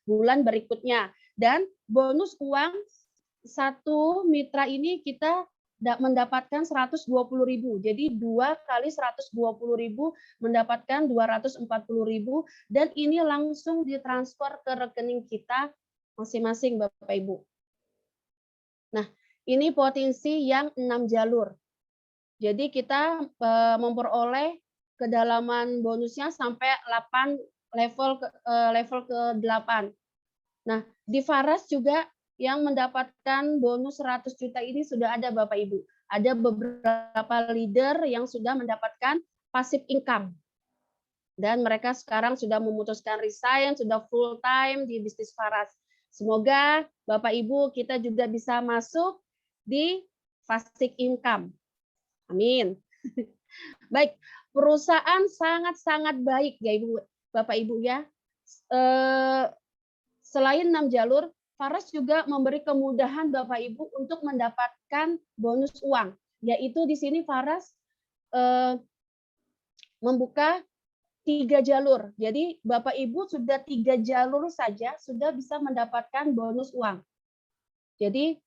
bulan berikutnya. Dan bonus uang 1 mitra ini kita mendapatkan 120.000. Jadi 2 kali 120.000 mendapatkan 240.000 dan ini langsung ditransfer ke rekening kita masing-masing Bapak Ibu. Nah, ini potensi yang 6 jalur. Jadi kita memperoleh kedalaman bonusnya sampai 8 level ke 8. Nah, di Faras juga yang mendapatkan bonus 100 juta ini sudah ada Bapak Ibu. Ada beberapa leader yang sudah mendapatkan passive income. Dan mereka sekarang sudah memutuskan resign, sudah full time di bisnis Faras. Semoga Bapak Ibu kita juga bisa masuk di passive income. Amin. Baik, perusahaan sangat-sangat baik ya Ibu, Bapak Ibu ya. Selain 6 jalur, Faras juga memberi kemudahan Bapak Ibu untuk mendapatkan bonus uang. Yaitu di sini Faras membuka 3 jalur. Jadi Bapak Ibu sudah 3 jalur saja sudah bisa mendapatkan bonus uang. Jadi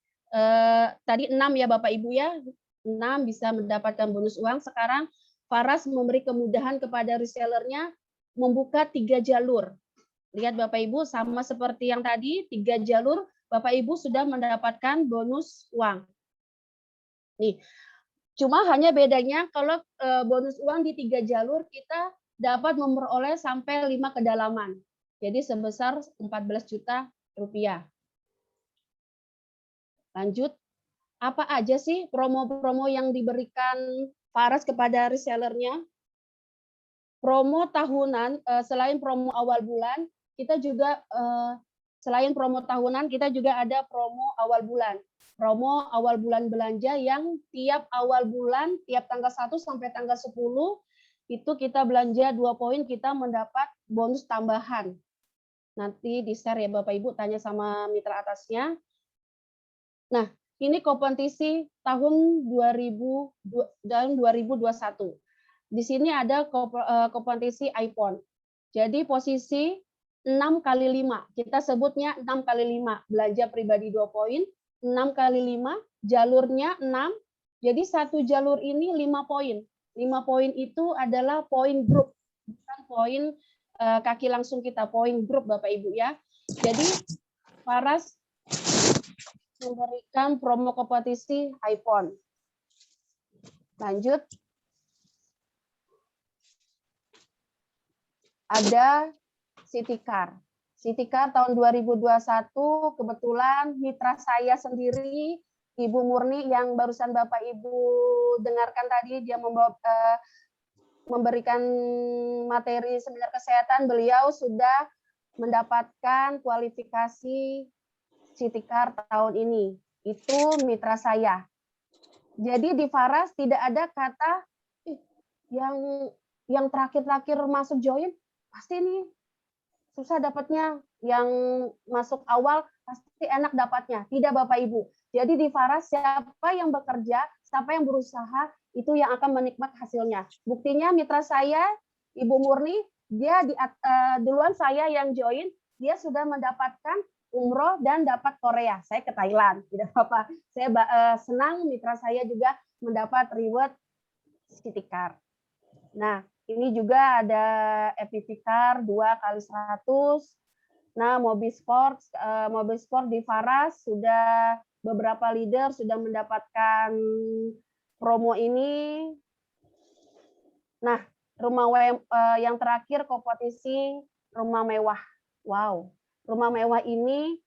tadi 6 ya Bapak Ibu ya, 6 bisa mendapatkan bonus uang. Sekarang Faras memberi kemudahan kepada resellernya membuka 3 jalur. Lihat Bapak Ibu sama seperti yang tadi, 3 jalur Bapak Ibu sudah mendapatkan bonus uang. Nih, cuma hanya bedanya kalau bonus uang di 3 jalur kita dapat memperoleh sampai 5 kedalaman. Jadi sebesar 14 juta rupiah. Lanjut, apa aja sih promo-promo yang diberikan Faras kepada resellernya? Promo tahunan, selain promo awal bulan, kita juga selain promo tahunan, kita juga ada promo awal bulan. Promo awal bulan belanja yang tiap awal bulan, tiap tanggal 1 sampai tanggal 10, itu kita belanja 2 poin, kita mendapat bonus tambahan. Nanti di-share ya Bapak Ibu, tanya sama mitra atasnya. Nah, ini kompetisi tahun 2021. Di sini ada kompetisi iPhone. Jadi posisi 6 kali 5. Kita sebutnya 6 kali 5. Belanja pribadi 2 poin, 6 kali 5, jalurnya 6. Jadi satu jalur ini 5 poin. 5 poin itu adalah poin grup, bukan poin kaki langsung kita, poin grup Bapak Ibu ya. Jadi Faras memberikan promo kompetisi iPhone. Lanjut. Ada City Car. City Car tahun 2021 kebetulan mitra saya sendiri, Ibu Murni yang barusan Bapak Ibu dengarkan tadi, dia memberikan materi seminar kesehatan, beliau sudah mendapatkan kualifikasi City Car tahun ini. Itu mitra saya. Jadi di Faras tidak ada kata yang terakhir-terakhir masuk join pasti nih susah dapatnya, yang masuk awal pasti enak dapatnya. Tidak Bapak Ibu. Jadi di Faras siapa yang bekerja, siapa yang berusaha, itu yang akan menikmati hasilnya. Buktinya mitra saya, Ibu Murni, dia duluan saya yang join, dia sudah mendapatkan umroh dan dapat Korea. Saya ke Thailand, tidak apa-apa. Saya senang mitra saya juga mendapat reward City Car. Nah, ini juga ada FPV Car 2 kali 100. Nah, mobil sport di Faras sudah beberapa leader sudah mendapatkan promo ini. Nah, yang terakhir kompetisi rumah mewah. Wow, rumah mewah ini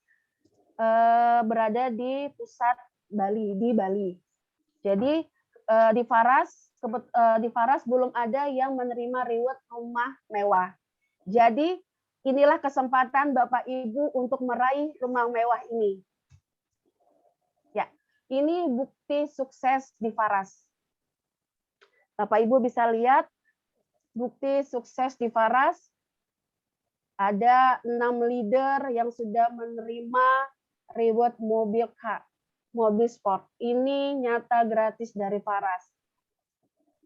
berada di pusat Bali, di Bali. Jadi di Faras belum ada yang menerima reward rumah mewah. Jadi inilah kesempatan Bapak Ibu untuk meraih rumah mewah ini. Ya, ini bukti sukses di Faras. Bapak Ibu bisa lihat bukti sukses di Faras. Ada 6 leader yang sudah menerima reward mobil sport. Ini nyata gratis dari Faras.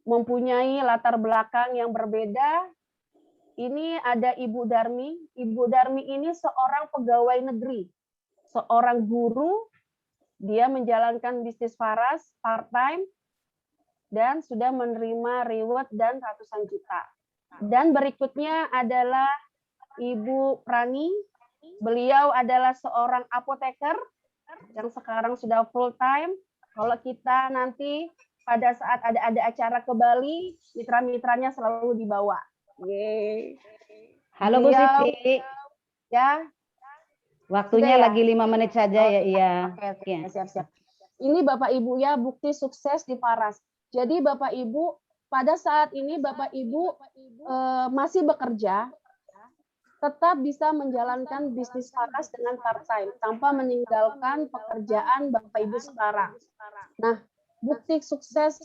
Mempunyai latar belakang yang berbeda. Ini ada Ibu Darmi. Ibu Darmi ini seorang pegawai negeri, seorang guru. Dia menjalankan bisnis Faras part-time dan sudah menerima reward dan ratusan juta. Dan berikutnya adalah Ibu Prani. Beliau adalah seorang apoteker yang sekarang sudah full-time. Kalau kita nanti pada saat ada acara ke Bali, mitra-mitranya selalu dibawa. Yeay. Halo Bu Siti. Ya, Waktunya Sudah ya? lagi 5 menit saja ya, iya. Oke, Iya. siap-siap. Ini Bapak Ibu ya, bukti sukses di Faras. Jadi Bapak Ibu, pada saat ini Bapak Ibu masih bekerja, tetap bisa menjalankan bisnis Faras dengan part-time, tanpa meninggalkan pekerjaan Bapak Ibu sekarang. Nah, bukti sukses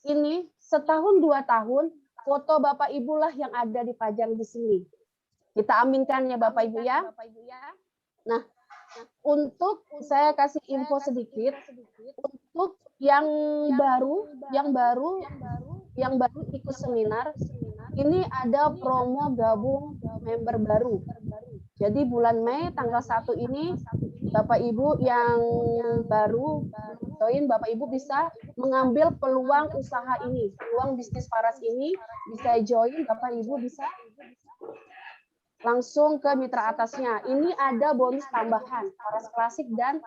ini setahun 2 tahun, foto Bapak Ibu lah yang ada dipajang di sini. Kita aminkan ya Bapak Ibu ya. Nah, untuk saya kasih info sedikit, untuk yang baru ikut seminar, ini ada promo gabung member baru. Jadi bulan Mei tanggal 1 ini, Bapak Ibu yang baru join, Bapak Ibu bisa mengambil peluang usaha ini, peluang bisnis Faras ini, bisa join, Bapak Ibu bisa langsung ke mitra atasnya. Ini ada bonus tambahan, Faras Klasik dan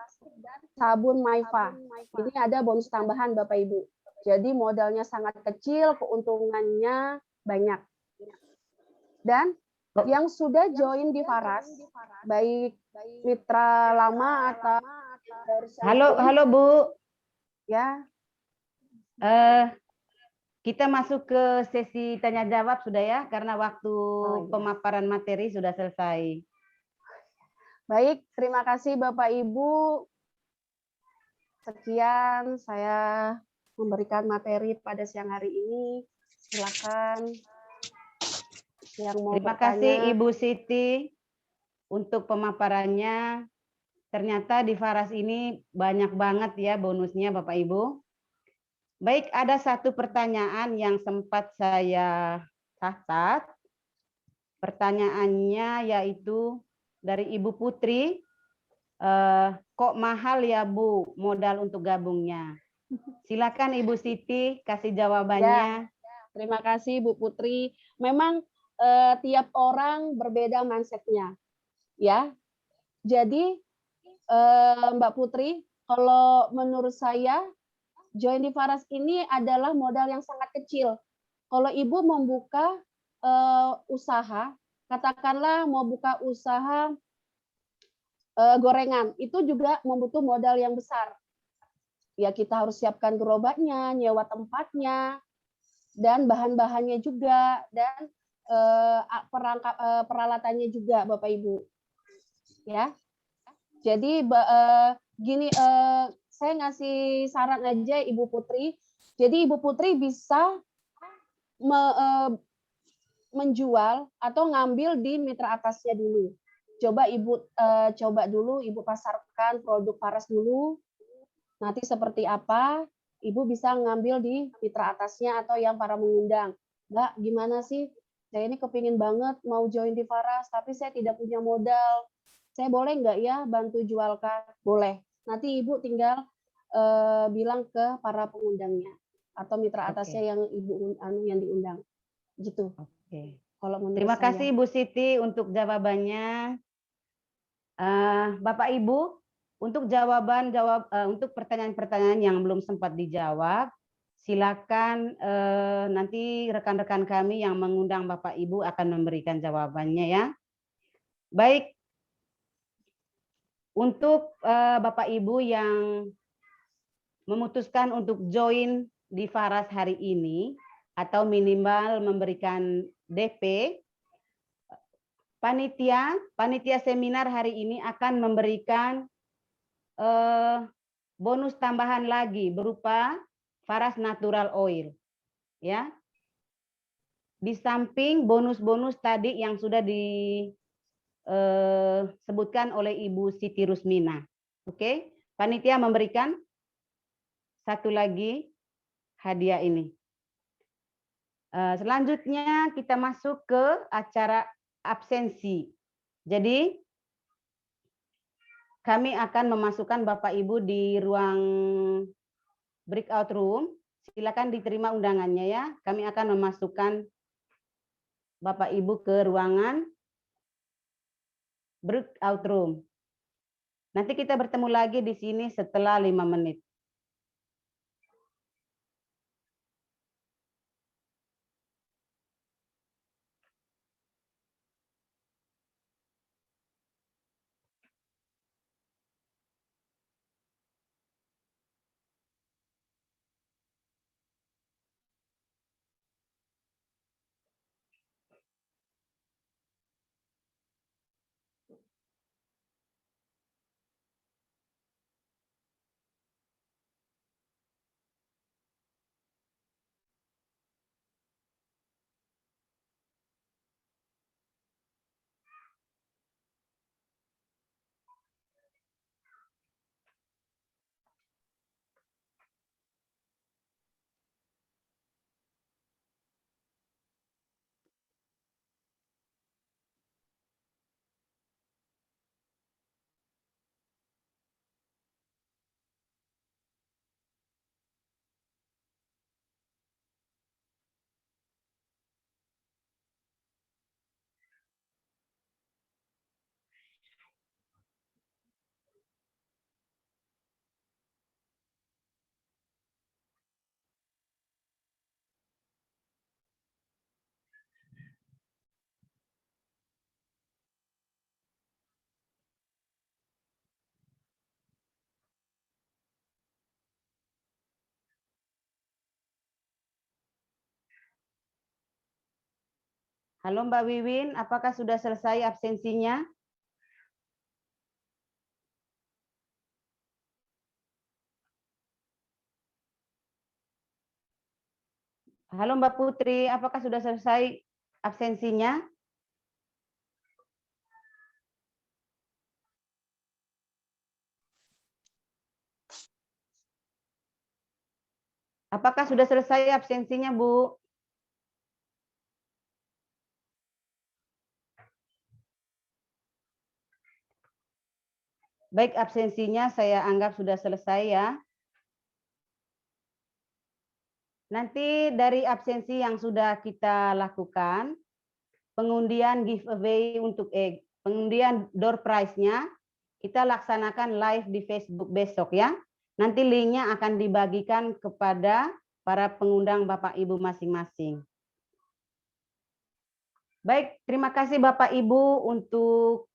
sabun Maifa. Ini ada bonus tambahan Bapak Ibu. Jadi modalnya sangat kecil, keuntungannya banyak. Dan yang sudah join di Faras, baik mitra lama atau Halo Bu. Ya. Kita masuk ke sesi tanya jawab sudah ya, karena waktu pemaparan materi sudah selesai. Baik, terima kasih Bapak Ibu. Sekian saya memberikan materi pada siang hari ini. Silakan yang mau Terima bertanya. kasih Ibu Siti untuk pemaparannya. Ternyata di Faras ini banyak banget ya bonusnya Bapak Ibu. Baik, ada satu pertanyaan yang sempat saya catat. Pertanyaannya yaitu dari Ibu Putri, kok mahal ya Bu modal untuk gabungnya? Silakan Ibu Siti kasih jawabannya. Ya, terima kasih Bu Putri. Memang tiap orang berbeda mindset-nya. Ya. Jadi Mbak Putri, kalau menurut saya join di Faras ini adalah modal yang sangat kecil. Kalau Ibu membuka usaha, katakanlah mau buka usaha gorengan, itu juga membutuhkan modal yang besar. Ya kita harus siapkan gerobaknya, nyewa tempatnya, dan bahan-bahannya juga, dan peralatannya juga, Bapak Ibu. Ya, jadi gini, saya ngasih saran aja Ibu Putri. Jadi Ibu Putri bisa menjual atau ngambil di mitra atasnya dulu. Coba dulu Ibu pasarkan produk Faras dulu. Nanti seperti apa, Ibu bisa ngambil di mitra atasnya atau yang para mengundang. Mbak, gimana sih? Saya ini kepingin banget mau join di Faras, tapi saya tidak punya modal. Saya boleh nggak ya bantu jualkan? Boleh. Nanti Ibu tinggal bilang ke para pengundangnya atau mitra atasnya yang Ibu yang diundang. Gitu. Oke. Kalau menurut Terima saya. kasih Bu Siti untuk jawabannya. Bapak Ibu, untuk untuk pertanyaan-pertanyaan yang belum sempat dijawab, silakan nanti rekan-rekan kami yang mengundang Bapak Ibu akan memberikan jawabannya ya. Baik, untuk Bapak Ibu yang memutuskan untuk join di Faras hari ini atau minimal memberikan DP, panitia seminar hari ini akan memberikan bonus tambahan lagi berupa Faras Natural Oil, ya. Di samping bonus-bonus tadi yang sudah disebutkan oleh Ibu Siti Rusmina, oke? Panitia memberikan satu lagi hadiah ini. Selanjutnya kita masuk ke acara absensi. Jadi kami akan memasukkan Bapak Ibu di ruang breakout room. Silakan diterima undangannya ya. Kami akan memasukkan Bapak Ibu ke ruangan breakout room. Nanti kita bertemu lagi di sini setelah 5 menit. Halo Mbak Wiwin, apakah sudah selesai absensinya? Halo Mbak Putri, apakah sudah selesai absensinya? Apakah sudah selesai absensinya, Bu? Baik, absensinya saya anggap sudah selesai ya. Nanti dari absensi yang sudah kita lakukan, pengundian giveaway untuk pengundian door prize-nya kita laksanakan live di Facebook besok ya. Nanti linknya akan dibagikan kepada para pengundang Bapak Ibu masing-masing. Baik, terima kasih Bapak Ibu untuk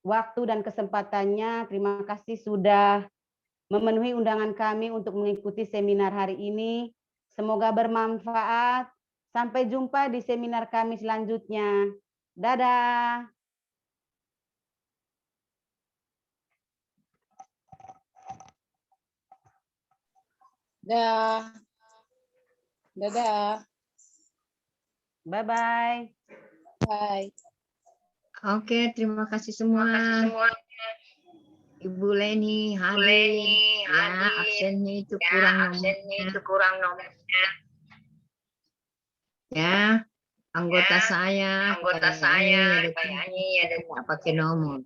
waktu dan kesempatannya. Terima kasih sudah memenuhi undangan kami untuk mengikuti seminar hari ini. Semoga bermanfaat. Sampai jumpa di seminar kami selanjutnya. Dadah. Dah. Dadah. Bye-bye. Bye. Oke, terima kasih semua. Ibu Leni hadir. Ya, absennya itu kurang nomornya. Ya, anggota saya kayaknya ada nggak pakai nomor.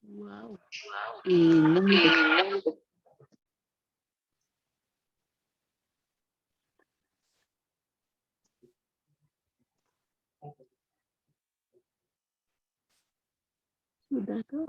Wow. Sudah tuh.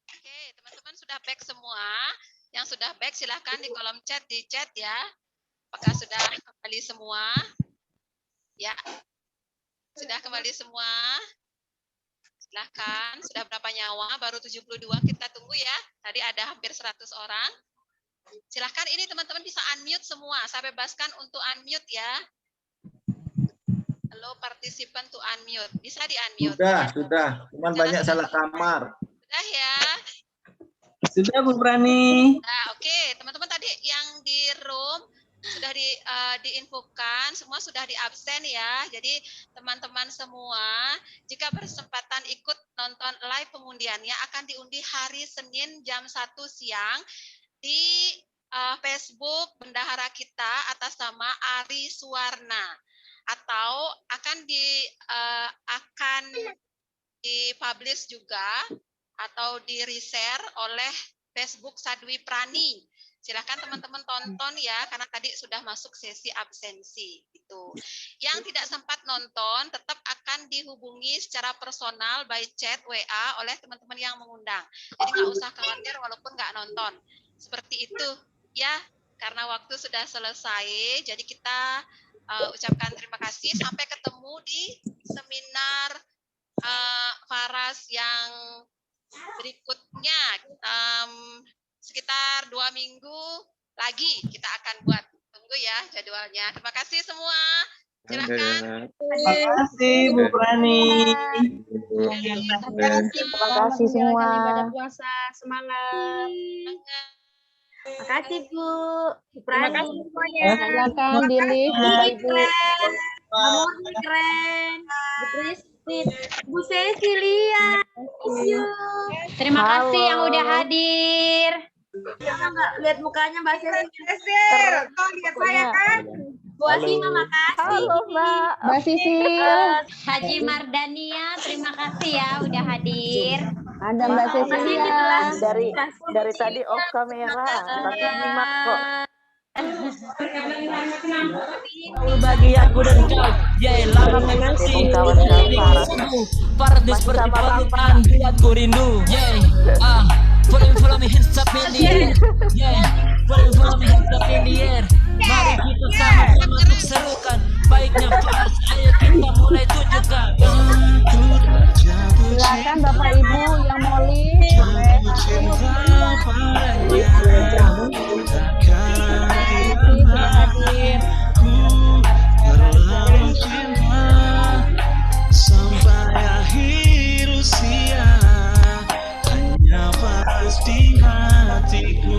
Oke, teman-teman sudah back semua. Yang sudah back silahkan di kolom chat, di chat ya. Apakah sudah kembali semua? Ya, sudah kembali semua. Silahkan, sudah berapa nyawa? Baru 72, kita tunggu ya. Tadi ada hampir 100 orang. Silahkan ini teman-teman bisa unmute semua. Saya bebaskan untuk unmute ya. Halo participant to unmute. Bisa di-unmute. Sudah. Cuman banyak salah kamar. Sudah ya. Sudah Bu Prani. Nah, oke, teman-teman tadi yang di room sudah diinfokan, semua sudah di absen ya. Jadi teman-teman semua, jika bersempatan ikut nonton live pengundiannya akan diundi hari Senin jam 1 siang di Facebook bendahara kita atas nama Ari Suwarna, atau akan dipublish juga atau di-reshare oleh Facebook Sadwi Prani. Silahkan teman-teman tonton ya, karena tadi sudah masuk sesi absensi. Gitu. Yang tidak sempat nonton, tetap akan dihubungi secara personal by chat WA oleh teman-teman yang mengundang. Jadi nggak usah khawatir walaupun nggak nonton. Seperti itu ya, karena waktu sudah selesai. Jadi kita ucapkan terima kasih. Sampai ketemu di seminar Faras yang berikutnya. Sekitar 2 minggu lagi kita akan buat. Tunggu ya jadwalnya. Terima kasih semua. Silakan. Terima kasih Bu Rani. Terima kasih semua. Ibadah puasa, semangat. Terima kasih Bu. Terima kasih semuanya. Silakan di lift Bapak Ibu. Kamu keren. Bu Christine, Bu Cecilia. Terima kasih yang udah hadir. Lihat mukanya Mbak Cecil. Kau lihat saya kan? Bu Asina, makasih. Halo Mbak Sisil. Haji Mardania, terima kasih ya udah hadir. Ada Mbak Cecilia. Dari tadi off kamera, tapi nyimak kok. Bagi aku dan kau, lama menanti paradis seperti palutan buatku rindu. Follow me hands up in the air. Follow me hands up in the air. Mari kita sama-sama untuk serukan baiknya Faras. Ayo kita mulai tunjukkan. Silakan Bapak Ibu yang mau live. Sampai akhir usia hanya Faras di hatiku.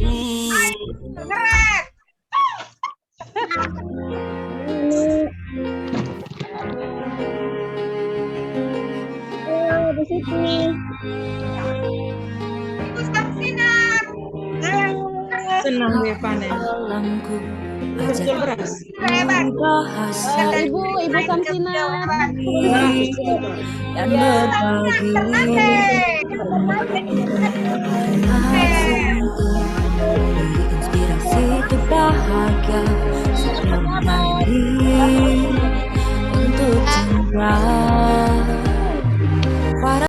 Di situ. Senang deh panen. Betul beras. Ibu Samsinar. Dan berbagi